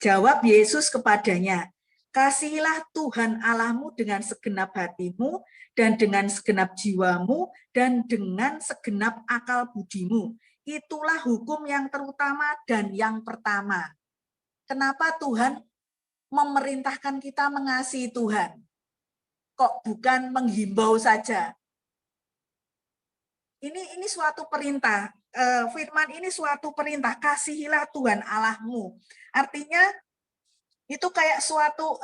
Jawab Yesus kepadanya, kasihilah Tuhan Allahmu dengan segenap hatimu, dan dengan segenap jiwamu, dan dengan segenap akal budimu. Itulah hukum yang terutama dan yang pertama. Kenapa Tuhan memerintahkan kita mengasihi Tuhan? Kok bukan menghimbau saja? Ini suatu perintah. Firman ini suatu perintah, kasihilah Tuhan Allahmu. Artinya itu kayak suatu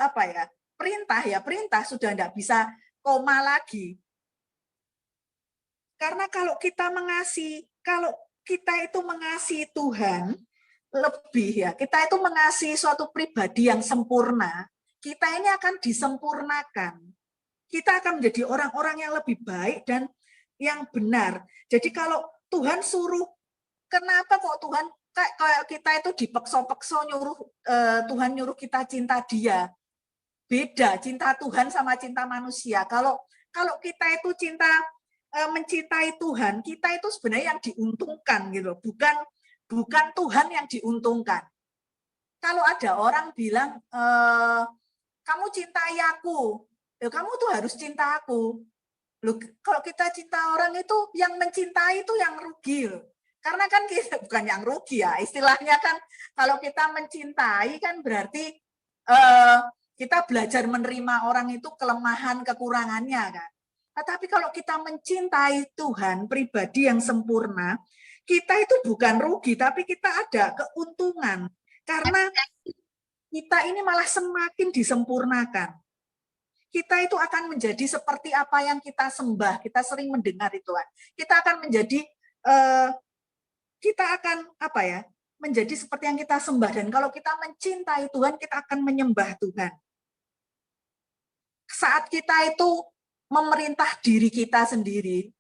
perintah ya perintah, sudah tidak bisa koma lagi. Karena kalau kita itu mengasihi Tuhan lebih ya, kita itu mengasihi suatu pribadi yang sempurna, kita ini akan disempurnakan. Kita akan menjadi orang-orang yang lebih baik dan yang benar. Jadi kalau Tuhan suruh, kenapa kok Tuhan kayak kita itu dipeksa-peksa Tuhan nyuruh kita cinta Dia. Beda cinta Tuhan sama cinta manusia. Kalau kita itu mencintai Tuhan, kita itu sebenarnya yang diuntungkan gitu, bukan Tuhan yang diuntungkan. Kalau ada orang bilang kamu cintai aku, ya kamu tuh harus cinta aku. Loh, kalau kita cinta orang itu yang mencintai itu yang rugi. Karena kan kita bukan yang rugi ya, istilahnya kan kalau kita mencintai kan berarti kita belajar menerima orang itu kelemahan kekurangannya kan. Tetapi kalau kita mencintai Tuhan, pribadi yang sempurna, kita itu bukan rugi, tapi kita ada keuntungan. Karena kita ini malah semakin disempurnakan. Kita itu akan menjadi seperti apa yang kita sembah. Kita sering mendengar itu. Kita akan menjadi, menjadi seperti yang kita sembah. Dan kalau kita mencintai Tuhan, kita akan menyembah Tuhan. Saat kita itu memerintah diri kita sendiri,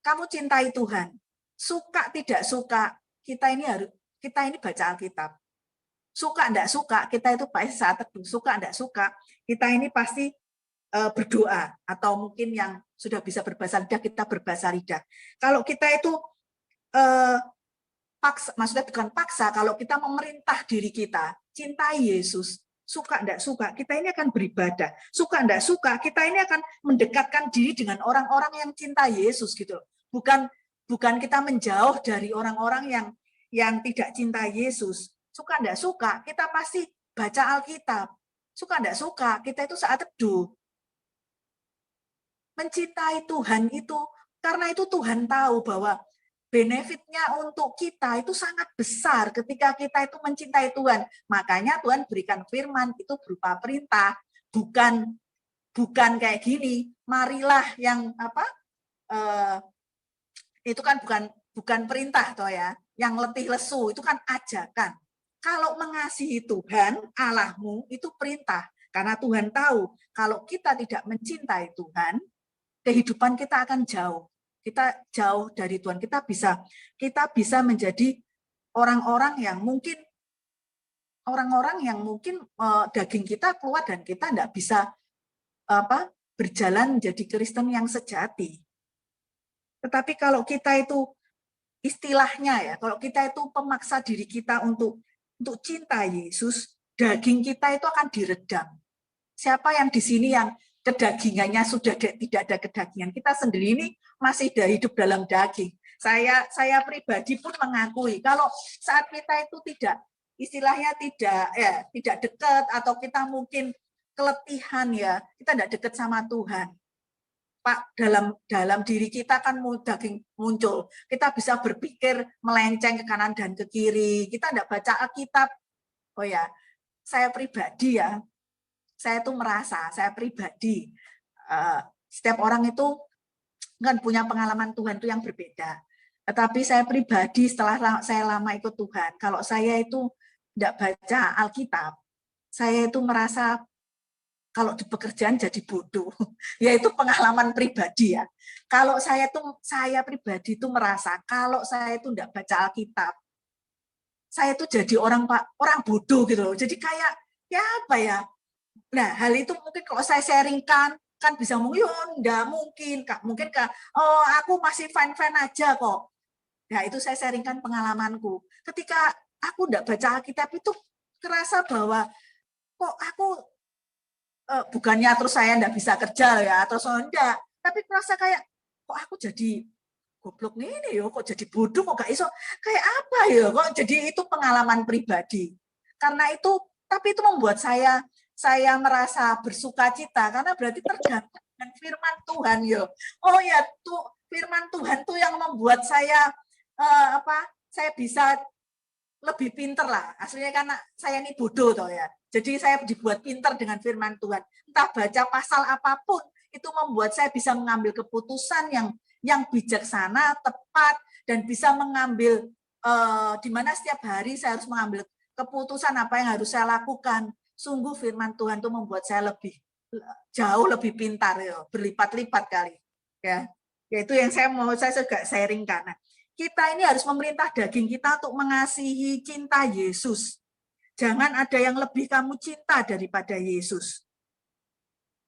kamu cintai Tuhan, suka tidak suka, kita ini baca Alkitab. Suka tidak suka, kita itu pasti saat teduh. Suka tidak suka, kita ini pasti berdoa. Atau mungkin yang sudah bisa berbahasa lidah, kita berbahasa lidah. Kalau kita itu paksa, maksudnya bukan paksa, kalau kita memerintah diri kita, cintai Yesus, suka tidak suka, kita ini akan beribadah. Suka tidak suka, kita ini akan mendekatkan diri dengan orang-orang yang cinta Yesus gitu. Bukan kita menjauh dari orang-orang yang tidak cinta Yesus. Suka tidak suka, kita pasti baca Alkitab. Suka tidak suka, kita itu saat teduh. Mencintai Tuhan itu, karena itu Tuhan tahu bahwa benefitnya untuk kita itu sangat besar ketika kita itu mencintai Tuhan. Makanya Tuhan berikan firman itu berupa perintah, bukan kayak gini. Marilah yang itu kan bukan perintah toh ya. Yang letih lesu itu kan ajakan. Kalau mengasihi Tuhan Allahmu itu perintah, karena Tuhan tahu kalau kita tidak mencintai Tuhan, kehidupan kita akan jauh. Kita jauh dari Tuhan, kita bisa menjadi orang-orang yang mungkin daging kita keluar dan kita tidak bisa berjalan menjadi Kristen yang sejati. Tetapi kalau kita itu istilahnya ya, kalau kita itu pemaksa diri kita untuk cinta Yesus, daging kita itu akan diredam. Siapa yang di sini yang kedagingannya sudah tidak ada kedagingan? Kita sendiri ini masih hidup dalam daging. Saya pribadi pun mengakui kalau saat kita itu tidak dekat atau kita mungkin keletihan ya, kita tidak dekat sama Tuhan. Pak, dalam diri kita kan daging muncul. Kita bisa berpikir melenceng ke kanan dan ke kiri. Kita tidak baca Alkitab. Oh ya, saya pribadi ya, saya tuh merasa, saya pribadi, setiap orang itu kan punya pengalaman Tuhan itu yang berbeda. Tetapi saya pribadi setelah saya lama ikut Tuhan, kalau saya itu tidak baca Alkitab, saya itu merasa kalau di pekerjaan jadi bodoh. Yaitu pengalaman pribadi ya. Kalau saya pribadi itu merasa kalau saya itu tidak baca Alkitab, saya itu jadi orang bodoh gitu loh. Jadi kayak ya apa ya? Nah, hal itu mungkin kalau saya sharingkan kan bisa mungkin enggak mungkin Kak, mungkin Kak, oh aku masih fine-fine aja kok. Nah, itu saya sharingkan pengalamanku. Ketika aku enggak baca Alkitab itu kerasa bahwa kok aku bukannya terus saya enggak bisa kerja ya, terus enggak, tapi kerasa kayak kok aku jadi goblok nih yo, kok jadi bodoh kok gak iso. Kayak apa ya? Kok jadi itu pengalaman pribadi. Karena itu tapi itu membuat saya merasa bersukacita karena berarti tergantung dengan firman Tuhan yo. Oh ya, tuh firman Tuhan tuh yang membuat saya saya bisa lebih pinter lah. Aslinya karena saya ini bodoh toh ya. Jadi saya dibuat pinter dengan firman Tuhan. Entah baca pasal apapun, itu membuat saya bisa mengambil keputusan yang bijaksana, tepat, dan bisa mengambil di mana setiap hari saya harus mengambil keputusan apa yang harus saya lakukan. Sungguh firman Tuhan itu membuat saya jauh lebih pintar, ya, berlipat-lipat kali. Ya, itu yang saya juga sharingkan. Nah, kita ini harus memerintah daging kita untuk mengasihi cinta Yesus. Jangan ada yang lebih kamu cinta daripada Yesus.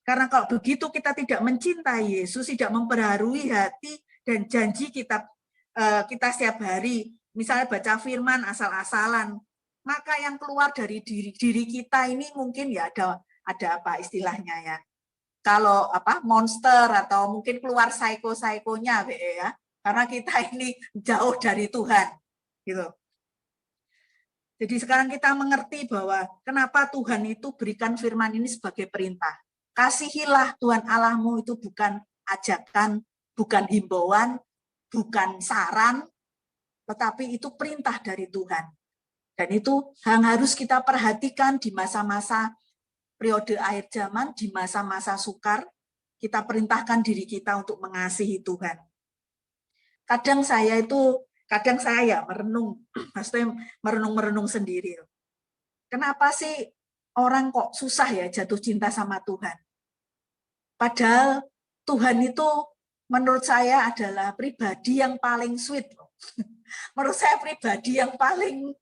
Karena kalau begitu kita tidak mencintai Yesus, tidak memperbarui hati dan janji kita setiap hari, misalnya baca firman asal-asalan, maka yang keluar dari diri kita ini mungkin ya ada apa istilahnya ya. Kalau monster atau mungkin keluar psycho-psychonya ya. Karena kita ini jauh dari Tuhan, gitu. Jadi sekarang kita mengerti bahwa kenapa Tuhan itu berikan firman ini sebagai perintah. Kasihilah Tuhan Allahmu itu bukan ajakan, bukan himbauan, bukan saran, tetapi itu perintah dari Tuhan. Dan itu yang harus kita perhatikan di masa-masa periode akhir zaman, di masa-masa sukar, kita perintahkan diri kita untuk mengasihi Tuhan. Kadang saya merenung, maksudnya merenung sendiri. Kenapa sih orang kok susah ya jatuh cinta sama Tuhan? Padahal Tuhan itu menurut saya adalah pribadi yang paling sweet. Menurut saya pribadi yang paling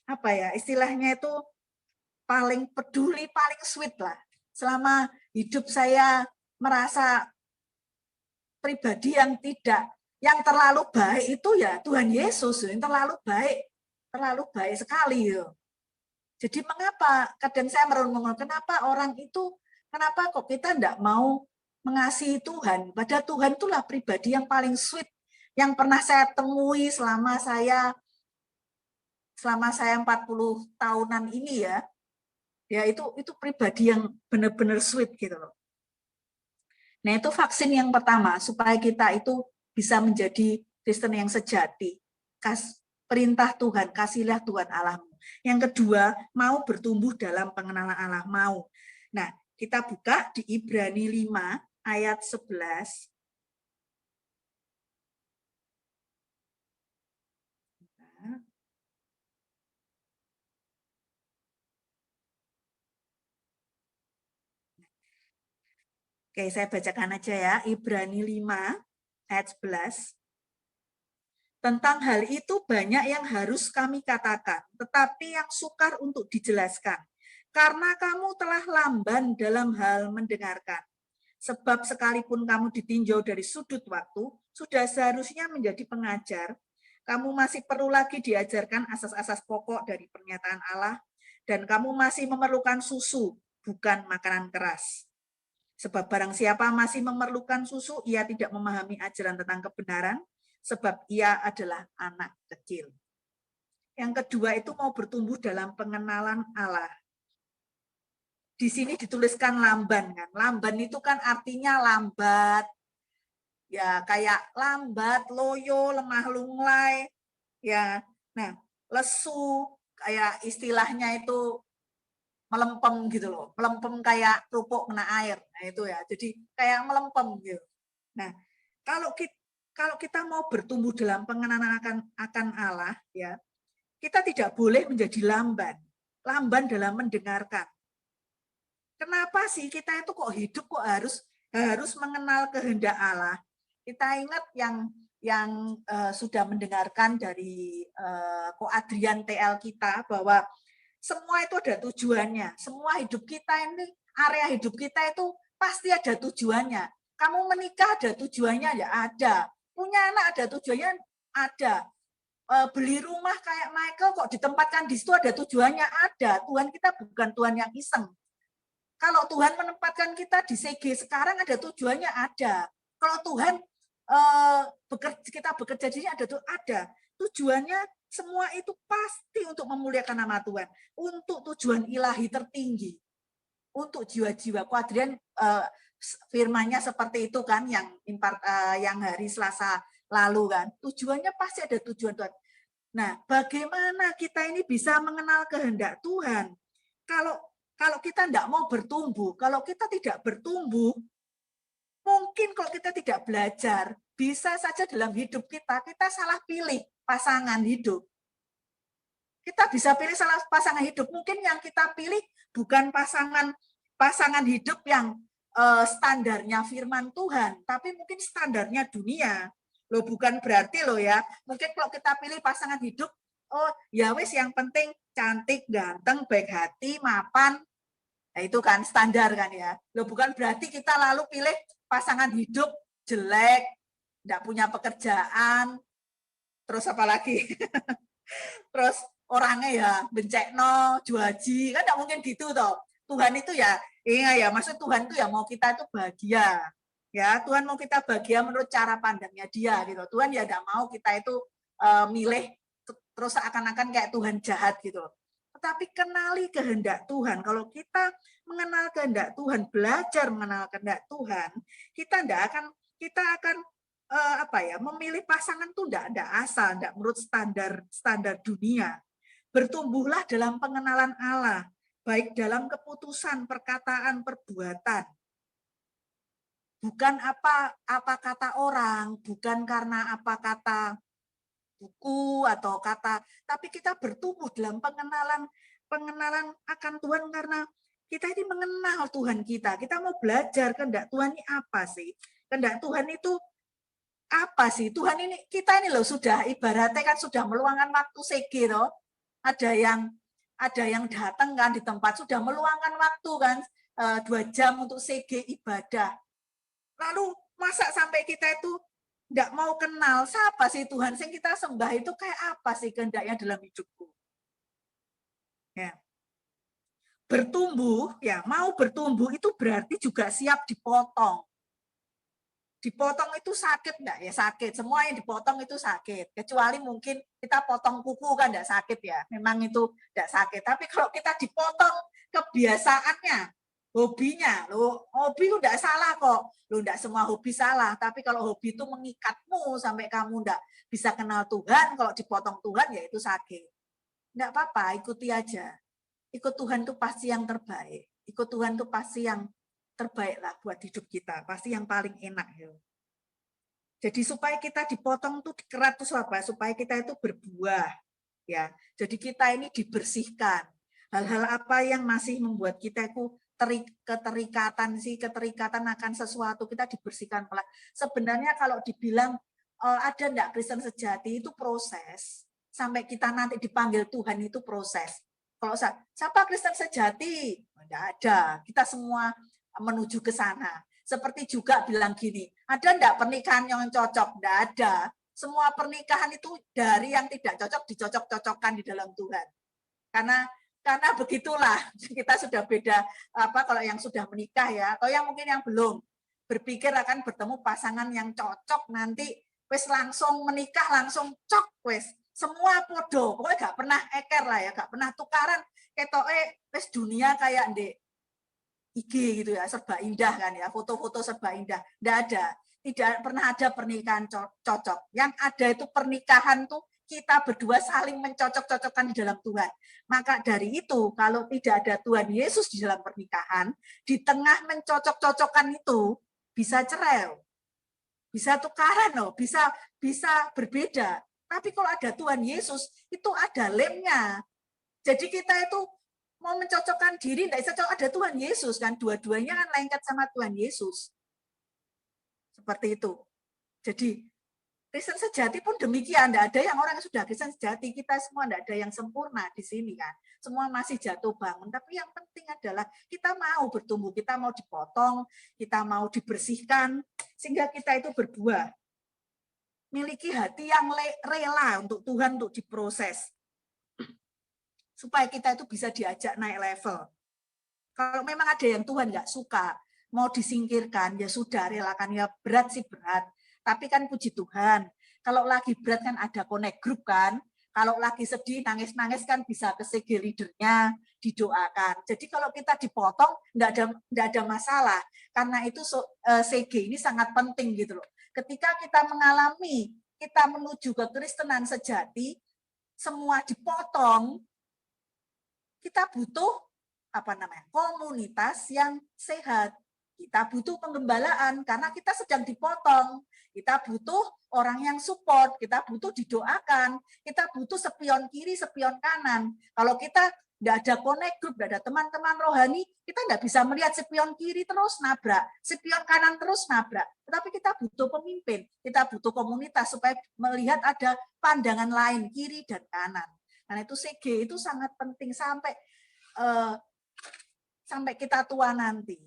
apa ya istilahnya itu paling peduli, paling sweet lah. Selama hidup saya merasa pribadi yang terlalu baik itu ya Tuhan Yesus, yang terlalu baik sekali. Jadi mengapa kadang saya merenung, kenapa orang itu, kenapa kok kita tidak mau mengasihi Tuhan? Padahal Tuhan itulah pribadi yang paling sweet yang pernah saya temui selama saya 40 tahunan ini ya. Ya itu pribadi yang benar-benar sweet gitu loh. Nah, itu vaksin yang pertama, supaya kita itu bisa menjadi Kristen yang sejati. Perintah Tuhan, kasihilah Tuhan Allahmu. Yang kedua, mau bertumbuh dalam pengenalan Allah, mau. Nah, kita buka di Ibrani 5 ayat 11. Oke, saya bacakan aja ya, Ibrani 5 ayat 11. Tentang hal itu banyak yang harus kami katakan, tetapi yang sukar untuk dijelaskan. Karena kamu telah lamban dalam hal mendengarkan. Sebab sekalipun kamu ditinjau dari sudut waktu, sudah seharusnya menjadi pengajar, kamu masih perlu lagi diajarkan asas-asas pokok dari pernyataan Allah, dan kamu masih memerlukan susu, bukan makanan keras. Sebab barang siapa masih memerlukan susu, ia tidak memahami ajaran tentang kebenaran, sebab ia adalah anak kecil. Yang kedua itu mau bertumbuh dalam pengenalan Allah. Di sini dituliskan lamban kan. Lamban itu kan artinya lambat. Ya, kayak lambat, loyo, lemah lunglai. Ya. Nah, lesu kayak istilahnya itu melempem gitu loh. Melempem kayak kerupuk kena air. Nah, itu ya. Jadi kayak melempem gitu. Nah, kalau kita mau bertumbuh dalam pengenalan akan Allah, ya, kita tidak boleh menjadi lamban dalam mendengarkan. Kenapa sih kita itu kok hidup kok harus mengenal kehendak Allah? Kita ingat yang sudah mendengarkan dari Ko Adrian TL kita bahwa semua itu ada tujuannya. Semua hidup kita ini, area hidup kita itu pasti ada tujuannya. Kamu menikah ada tujuannya, ya ada. Punya anak ada tujuannya, ada. Beli rumah kayak Michael kok ditempatkan di situ ada tujuannya, ada. Tuhan kita bukan Tuhan yang iseng. Kalau Tuhan menempatkan kita di CG sekarang ada tujuannya, ada. Kalau Tuhan kita bekerja di sini ada tujuannya, semua itu pasti untuk memuliakan nama Tuhan, untuk tujuan ilahi tertinggi, untuk jiwa-jiwa. Adrian firmannya seperti itu kan, yang hari Selasa lalu kan, tujuannya pasti ada tujuan Tuhan. Nah, bagaimana kita ini bisa mengenal kehendak Tuhan? Kalau kita tidak mau bertumbuh, kalau kita tidak bertumbuh, mungkin kalau kita tidak belajar, bisa saja dalam hidup kita salah pilih pasangan hidup. Kita bisa pilih salah pasangan hidup. Mungkin yang kita pilih bukan pasangan hidup yang standarnya firman Tuhan, tapi mungkin standarnya dunia. Loh, bukan berarti loh ya, mungkin kalau kita pilih pasangan hidup, oh ya wis yang penting cantik, ganteng, baik hati, mapan, nah, itu kan standar kan ya. Loh, bukan berarti kita lalu pilih pasangan hidup jelek, tidak punya pekerjaan, terus apa lagi? Terus orangnya ya bencekno, juaji, kan tidak mungkin gitu toh. Tuhan itu ya, iya ya, maksud Tuhan itu ya mau kita itu bahagia. Ya, Tuhan mau kita bahagia menurut cara pandangnya dia gitu. Tuhan ya tidak mau kita itu milih terus seakan-akan kayak Tuhan jahat gitu. Tetapi kenali kehendak Tuhan. Kalau kita mengenal kehendak Tuhan, belajar mengenal kehendak Tuhan, kita akan memilih pasangan tuh tidak asal, tidak menurut standar dunia. Bertumbuhlah dalam pengenalan Allah, baik dalam keputusan, perkataan, perbuatan. Bukan apa kata orang, bukan karena apa kata buku atau kata, tapi kita bertumbuh dalam pengenalan akan Tuhan karena kita ini mengenal Tuhan kita. Kita mau belajar kehendak Tuhan ini apa sih? Kehendak Tuhan itu apa sih? Tuhan ini, kita ini loh sudah ibaratnya kan sudah meluangkan waktu segi loh. Ada yang datang kan di tempat sudah meluangkan waktu kan 2 jam untuk segi ibadah. Lalu masa sampai kita itu tidak mau kenal siapa sih Tuhan yang kita sembah itu kayak apa sih kehendaknya dalam hidupku. Ya. Bertumbuh, ya mau bertumbuh itu berarti juga siap dipotong. Dipotong itu sakit enggak? Ya sakit. Semua yang dipotong itu sakit. Kecuali mungkin kita potong kuku kan enggak sakit ya. Memang itu enggak sakit. Tapi kalau kita dipotong kebiasaannya, hobinya, lo hobi enggak salah kok. Lo enggak semua hobi salah. Tapi kalau hobi itu mengikatmu sampai kamu enggak bisa kenal Tuhan, kalau dipotong Tuhan ya itu sakit. Enggak apa-apa, ikuti aja. Ikut Tuhan itu pasti yang terbaik. Ikut Tuhan itu pasti yang terbaik lah buat hidup kita, pasti yang paling enak ya. Jadi supaya kita dipotong tuh dikerat tuh apa? Supaya kita itu berbuah ya. Jadi kita ini dibersihkan. Hal-hal apa yang masih membuat kita itu keterikatan akan sesuatu, kita dibersihkan. Sebenarnya kalau dibilang ada enggak Kristen sejati itu proses. Sampai kita nanti dipanggil Tuhan itu proses. Kalau siapa Kristen sejati? Enggak ada. Kita semua menuju ke sana. Seperti juga bilang gini, ada enggak pernikahan yang cocok? Enggak ada. Semua pernikahan itu dari yang tidak cocok dicocok-cocokkan di dalam Tuhan. Karena begitulah kita sudah beda kalau yang sudah menikah ya, atau yang mungkin yang belum berpikir akan bertemu pasangan yang cocok nanti wes langsung menikah langsung cok wes semua podo, pokoknya gak pernah eker lah ya, gak pernah tukaran ketoke wes dunia kayak ndek IG gitu ya, serba indah kan ya, foto-foto serba indah. Tidak pernah ada pernikahan cocok. Yang ada itu pernikahan tuh kita berdua saling mencocok-cocokkan di dalam Tuhan. Maka dari itu, kalau tidak ada Tuhan Yesus di dalam pernikahan, di tengah mencocok-cocokkan itu bisa cerai, bisa tukaran loh, bisa berbeda. Tapi kalau ada Tuhan Yesus, itu ada lemnya. Jadi kita itu mau mencocokkan diri, tidak bisa cocok, ada Tuhan Yesus kan, dua-duanya kan lengket sama Tuhan Yesus. Seperti itu. Jadi Kristen sejati pun demikian, tidak ada yang orang yang sudah Kristen sejati, kita semua tidak ada yang sempurna di sini kan. Semua masih jatuh bangun, tapi yang penting adalah kita mau bertumbuh, kita mau dipotong, kita mau dibersihkan, sehingga kita itu berbuah. Miliki hati yang rela untuk Tuhan, untuk diproses. Supaya kita itu bisa diajak naik level. Kalau memang ada yang Tuhan nggak suka, mau disingkirkan, ya sudah, relakan. Ya berat sih berat. Tapi kan puji Tuhan, kalau lagi berat kan ada connect group kan. Kalau lagi sedih, nangis-nangis kan bisa ke CG leadernya, didoakan. Jadi kalau kita dipotong, nggak ada masalah. Karena itu CG ini sangat penting gitu loh. Ketika kita mengalami, kita menuju ke Kristenan sejati, semua dipotong, kita butuh komunitas yang sehat. Kita butuh penggembalaan karena kita sedang dipotong. Kita butuh orang yang support, kita butuh didoakan, kita butuh spion kiri, spion kanan. Kalau kita tidak ada connect group, tidak ada teman-teman rohani, kita tidak bisa melihat spion kiri terus nabrak, spion kanan terus nabrak. Tetapi kita butuh pemimpin, kita butuh komunitas supaya melihat ada pandangan lain, kiri dan kanan. Karena itu CG itu sangat penting sampai kita tua nanti.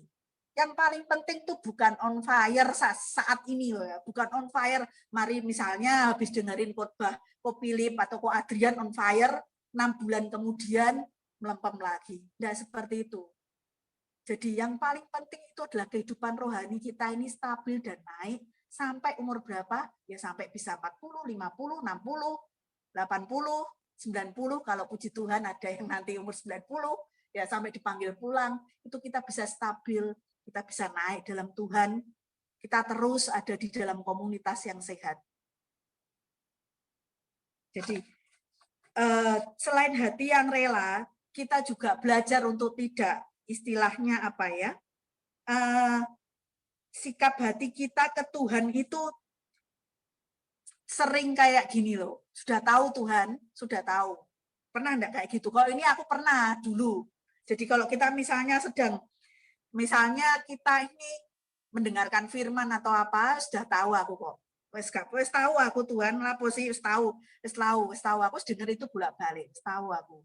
Yang paling penting tuh bukan on fire saat ini loh ya, bukan on fire. Mari misalnya habis dengerin khotbah Ko Philip atau Ko Adrian on fire, 6 bulan kemudian melempem lagi. Tidak seperti itu. Jadi yang paling penting itu adalah kehidupan rohani kita ini stabil dan naik sampai umur berapa? Ya sampai bisa 40, 50, 60, 80, 90, kalau puji Tuhan ada yang nanti umur 90, ya sampai dipanggil pulang, itu kita bisa stabil, kita bisa naik dalam Tuhan, kita terus ada di dalam komunitas yang sehat. Jadi selain hati yang rela, kita juga belajar untuk tidak, istilahnya apa ya, sikap hati kita ke Tuhan itu sering kayak gini loh, sudah tahu Tuhan, sudah tahu. Pernah enggak kayak gitu? Kalau ini aku pernah dulu. Jadi kalau kita misalnya kita ini mendengarkan firman atau apa, sudah tahu aku kok. Wes tahu aku Tuhan, lapo sih wes tahu aku denger itu bolak-balik, wes tahu aku.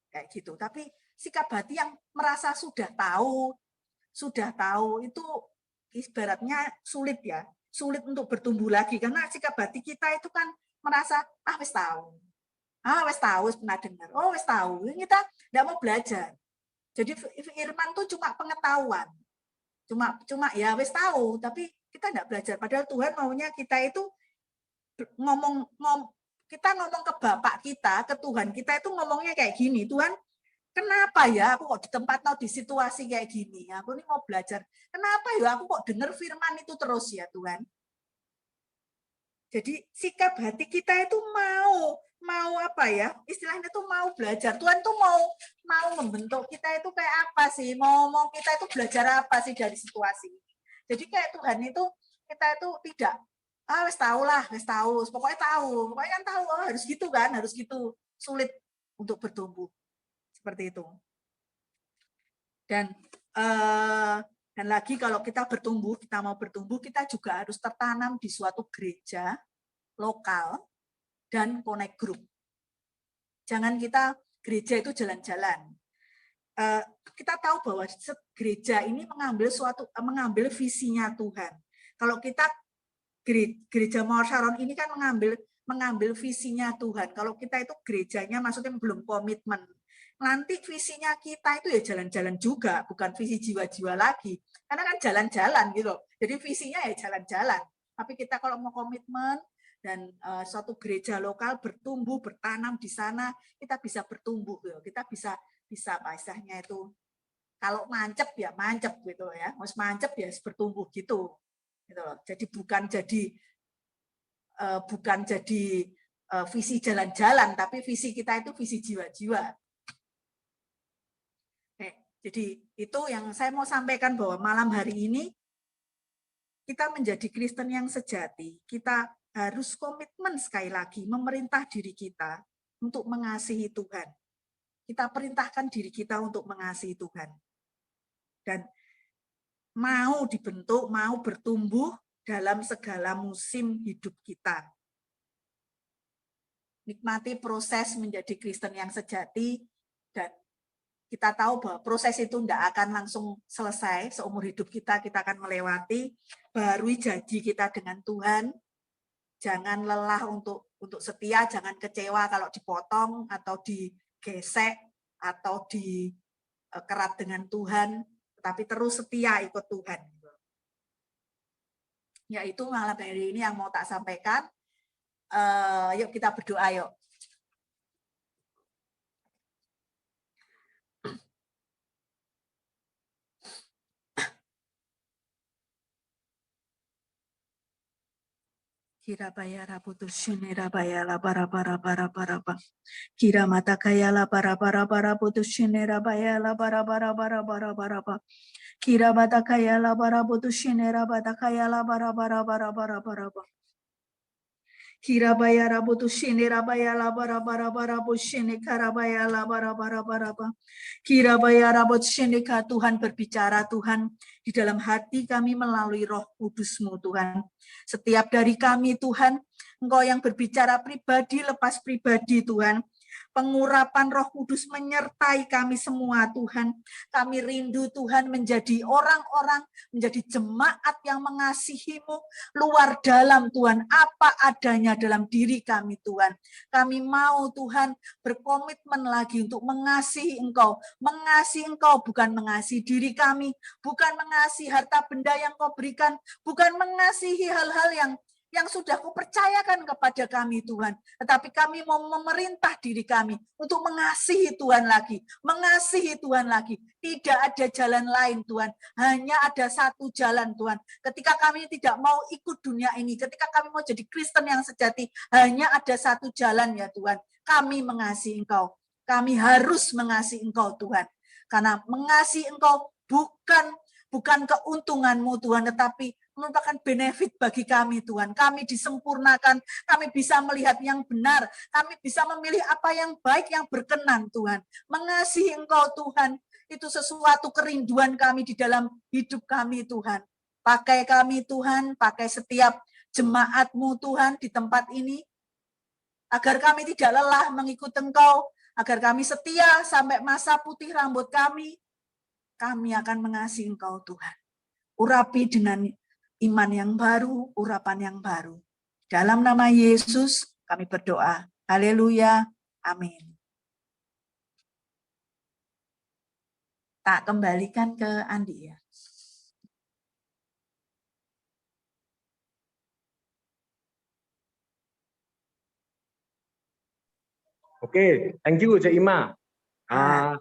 Kayak gitu. Tapi sikap hati yang merasa sudah tahu itu ibaratnya sulit ya. Sulit untuk bertumbuh lagi karena sikap hati kita itu kan merasa wes tahu. Wes pernah dengar. Wes tahu. Kita enggak mau belajar. Jadi firman tuh cuma pengetahuan. Cuma ya wes tahu, tapi kita enggak belajar. Padahal Tuhan maunya kita itu kita ngomong ke Bapak kita, ke Tuhan kita itu ngomongnya kayak gini. Tuhan, kenapa ya aku kok di tempat atau di situasi kayak gini? Aku ini mau belajar. Kenapa ya aku kok dengar firman itu terus ya Tuhan? Jadi sikap hati kita itu mau apa ya? Istilahnya itu mau belajar. Tuhan tuh mau membentuk kita itu kayak apa sih? Mau kita itu belajar apa sih dari situasi ini? Jadi kayak Tuhan itu kita itu tidak wes tahu lah, wes tahu. Pokoknya kan tahu. Harus gitu kan, harus gitu. Sulit untuk bertumbuh seperti itu. Dan lagi kalau kita mau bertumbuh, kita juga harus tertanam di suatu gereja lokal dan connect group. Jangan kita gereja itu jalan-jalan. Kita tahu bahwa gereja ini mengambil visinya Tuhan. Kalau kita gereja Mawar Sharon ini kan mengambil visinya Tuhan. Kalau kita itu gerejanya maksudnya belum komitmen. Nanti visinya kita itu ya jalan-jalan juga, bukan visi jiwa-jiwa lagi. Karena kan jalan-jalan gitu. Jadi visinya ya jalan-jalan. Tapi kita kalau mau komitmen dan suatu gereja lokal bertumbuh, bertanam di sana, kita bisa bertumbuh. Gitu. Kita bisa apa istilahnya itu. Kalau mancep ya mancep gitu ya. Harus mancep ya bertumbuh gitu. Gitu loh. Jadi bukan jadi visi jalan-jalan, tapi visi kita itu visi jiwa-jiwa. Jadi itu yang saya mau sampaikan bahwa malam hari ini kita menjadi Kristen yang sejati. Kita harus komitmen sekali lagi memerintah diri kita untuk mengasihi Tuhan. Kita perintahkan diri kita untuk mengasihi Tuhan. Dan mau dibentuk, mau bertumbuh dalam segala musim hidup kita. Nikmati proses menjadi Kristen yang sejati dan kita tahu bahwa proses itu tidak akan langsung selesai, seumur hidup kita akan melewati, barui janji kita dengan Tuhan, jangan lelah untuk setia, jangan kecewa kalau dipotong atau digesek atau dikerat dengan Tuhan, tetapi terus setia ikut Tuhan. Yaitu malam hari ini yang mau tak sampaikan. Yuk kita berdoa yuk. Kira bayara putus shine rabaya la bara bara bara bara ba. Kira mata kaya la bara bara bara putus shine rabaya la bara bara bara bara bara ba. Kira bata kaya la bara putus shine rabata kaya la bara bara bara bara bara ba. Kira bayara putus shine rabaya la bara bara bara putus shine karabaya la bara bara bara ba. Kira bayara putus shine ka Tuhan berbicara Tuhan di dalam hati kami melalui Roh Kudus-Mu Tuhan. Setiap dari kami Tuhan, Engkau yang berbicara pribadi lepas pribadi Tuhan. Pengurapan Roh Kudus menyertai kami semua Tuhan. Kami rindu Tuhan menjadi orang-orang, menjadi jemaat yang mengasihi-Mu luar dalam Tuhan, apa adanya dalam diri kami Tuhan. Kami mau Tuhan berkomitmen lagi untuk mengasihi Engkau. Mengasihi Engkau bukan mengasihi diri kami, bukan mengasihi harta benda yang Kau berikan, bukan mengasihi hal-hal yang sudah Kau percayakan kepada kami Tuhan. Tetapi kami mau memerintah diri kami untuk mengasihi Tuhan lagi. Mengasihi Tuhan lagi. Tidak ada jalan lain Tuhan. Hanya ada satu jalan Tuhan. Ketika kami tidak mau ikut dunia ini, ketika kami mau jadi Kristen yang sejati, hanya ada satu jalan ya Tuhan. Kami mengasihi Engkau. Kami harus mengasihi Engkau Tuhan. Karena mengasihi Engkau bukan keuntungan-Mu Tuhan, tetapi merupakan benefit bagi kami Tuhan. Kami disempurnakan, kami bisa melihat yang benar, kami bisa memilih apa yang baik, yang berkenan Tuhan. Mengasihi Engkau Tuhan, itu sesuatu kerinduan kami di dalam hidup kami Tuhan. Pakai kami Tuhan, pakai setiap jemaat-Mu Tuhan di tempat ini, agar kami tidak lelah mengikut Engkau, agar kami setia sampai masa putih rambut kami akan mengasihi Engkau Tuhan. Urapi dengan iman yang baru, urapan yang baru. Dalam nama Yesus kami berdoa. Haleluya. Amin. Tak kembalikan ke Andi ya. Oke, thank you Cik Ima.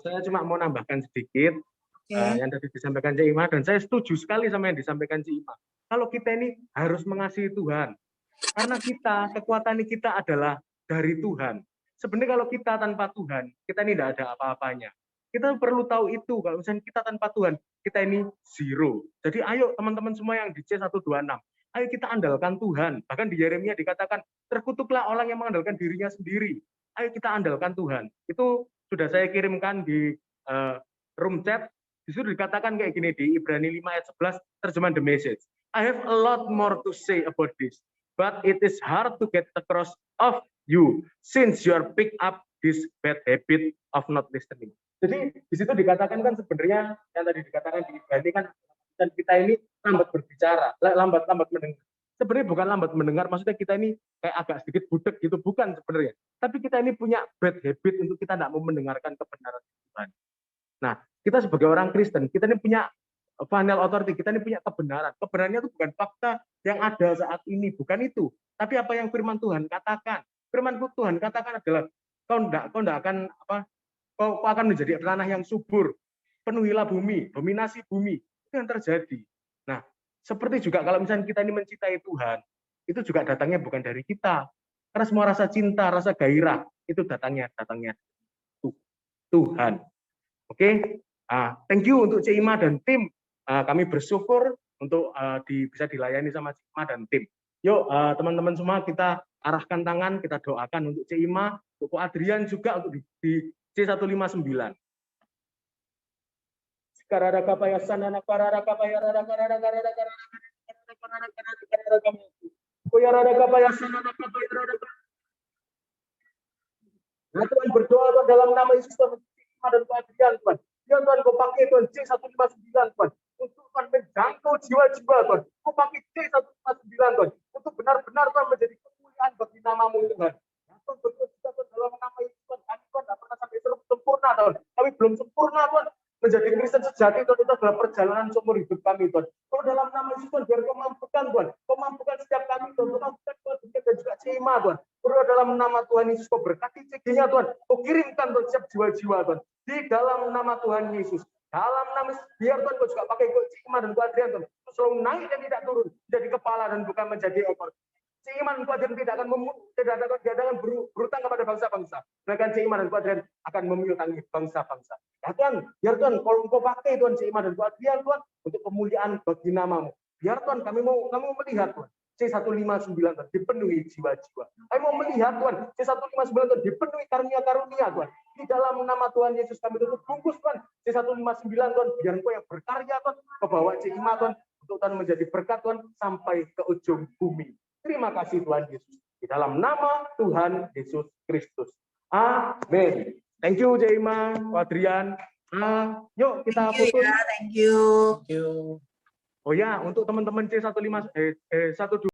Saya cuma mau nambahkan sedikit yang tadi disampaikan Cik Ima, dan saya setuju sekali sama yang disampaikan Cik Ima. Kalau kita ini harus mengasihi Tuhan, karena kekuatan kita adalah dari Tuhan. Sebenarnya kalau kita tanpa Tuhan, kita ini tidak ada apa-apanya. Kita perlu tahu itu, kalau misalnya kita tanpa Tuhan, kita ini zero. Jadi ayo teman-teman semua yang di C126, ayo kita andalkan Tuhan. Bahkan di Yeremia dikatakan, terkutuklah orang yang mengandalkan dirinya sendiri. Ayo kita andalkan Tuhan. Itu sudah saya kirimkan di room chat. Di situ dikatakan kayak gini di Ibrani 5 ayat 11 terjemahan The Message. I have a lot more to say about this, but it is hard to get across of you since you are pick up this bad habit of not listening. Jadi di situ dikatakan kan sebenarnya yang tadi dikatakan di Ibrani kan, dan kita ini lambat berbicara, lambat mendengar. Sebenarnya bukan lambat mendengar, maksudnya kita ini kayak agak sedikit budek gitu, bukan sebenarnya. Tapi kita ini punya bad habit untuk kita tidak mau mendengarkan kebenaran Tuhan. Nah, kita sebagai orang Kristen, kita ini punya final authority, kita ini punya kebenaran. Kebenarannya itu bukan fakta yang ada saat ini, bukan itu. Tapi apa yang firman Tuhan katakan. Firman Tuhan katakan adalah kau akan menjadi tanah yang subur, penuhilah bumi, dominasi bumi. Itu yang terjadi. Nah, seperti juga kalau misalnya kita ini mencintai Tuhan, itu juga datangnya bukan dari kita. Karena semua rasa cinta, rasa gairah, itu datangnya Tuhan. Oke, thank you untuk Cik Ima dan tim. Kami bersyukur untuk bisa dilayani sama Cik Ima dan tim. Yuk teman-teman semua, kita arahkan tangan, kita doakan untuk Cik Ima, untuk Adrian juga untuk di C159. Nah, Tuhan berdoa Tuhan dalam nama Yesus Tuhan dan Adrian Tuhan. Ya Tuhan, kau pakai Tuhan C159 Tuhan untuk Tuhan menjangkau jiwa-jiwa Tuhan. Kau pakai C159 Tuhan untuk benar-benar Tuhan menjadi kemuliaan bagi namamu Tuhan. Ya Tuhan, berdoa juga Tuhan dalam nama Yesus Tuhan. Kami Tuhan tidak pernah sampai sempurna Tuhan. Kami belum sempurna Tuhan. Menjadi Kristen sejati Tuhan, itu adalah perjalanan seumur hidup kami Tuhan. Kau dalam nama Yesus Tuhan, biar kau mampukan Tuhan. Kau mampukan setiap kami Tuhan. Kau mampukan Tuhan dan juga Cima Tuhan. Berdoa dalam nama Tuhan Yesus, kau berkati CG-nya Tuhan. Kau kirimkan Tuhan setiap jiwa-jiwa Tuhan. Di dalam nama Tuhan Yesus. Dalam nama Yesus, biar Tuhan kau juga pakai Cima dan Adrian Tuhan. Kau selalu naik dan tidak turun. Menjadi kepala dan bukan menjadi ekor. Iman dan Ko Adrian tidak akan berhutang kepada bangsa-bangsa. Melainkan Iman dan Ko Adrian akan memiutangi bangsa-bangsa. Ya Tuhan, biar Tuhan kalau Engkau pakai Tuhan Iman dan Ko Adrian Tuhan untuk kemuliaan bagi nama-Mu. Biar Tuhan kami mau melihat Tuhan C159 Tuhan dipenuhi jiwa-jiwa. Kami mau melihat Tuhan C159 Tuhan dipenuhi karunia-karunia Tuhan. Di dalam nama Tuhan Yesus kami tutup bungkus Tuhan C159 Tuhan, biar Engkau yang berkarya Tuhan, kebawa Ima Tuhan, untuk Tuhan menjadi berkat Tuhan sampai ke ujung bumi. Terima kasih Tuhan Yesus. Di dalam nama Tuhan Yesus Kristus. Amin. Thank you Ima, Adrian. Yuk kita foto. Thank you. Oh ya, untuk teman-teman C12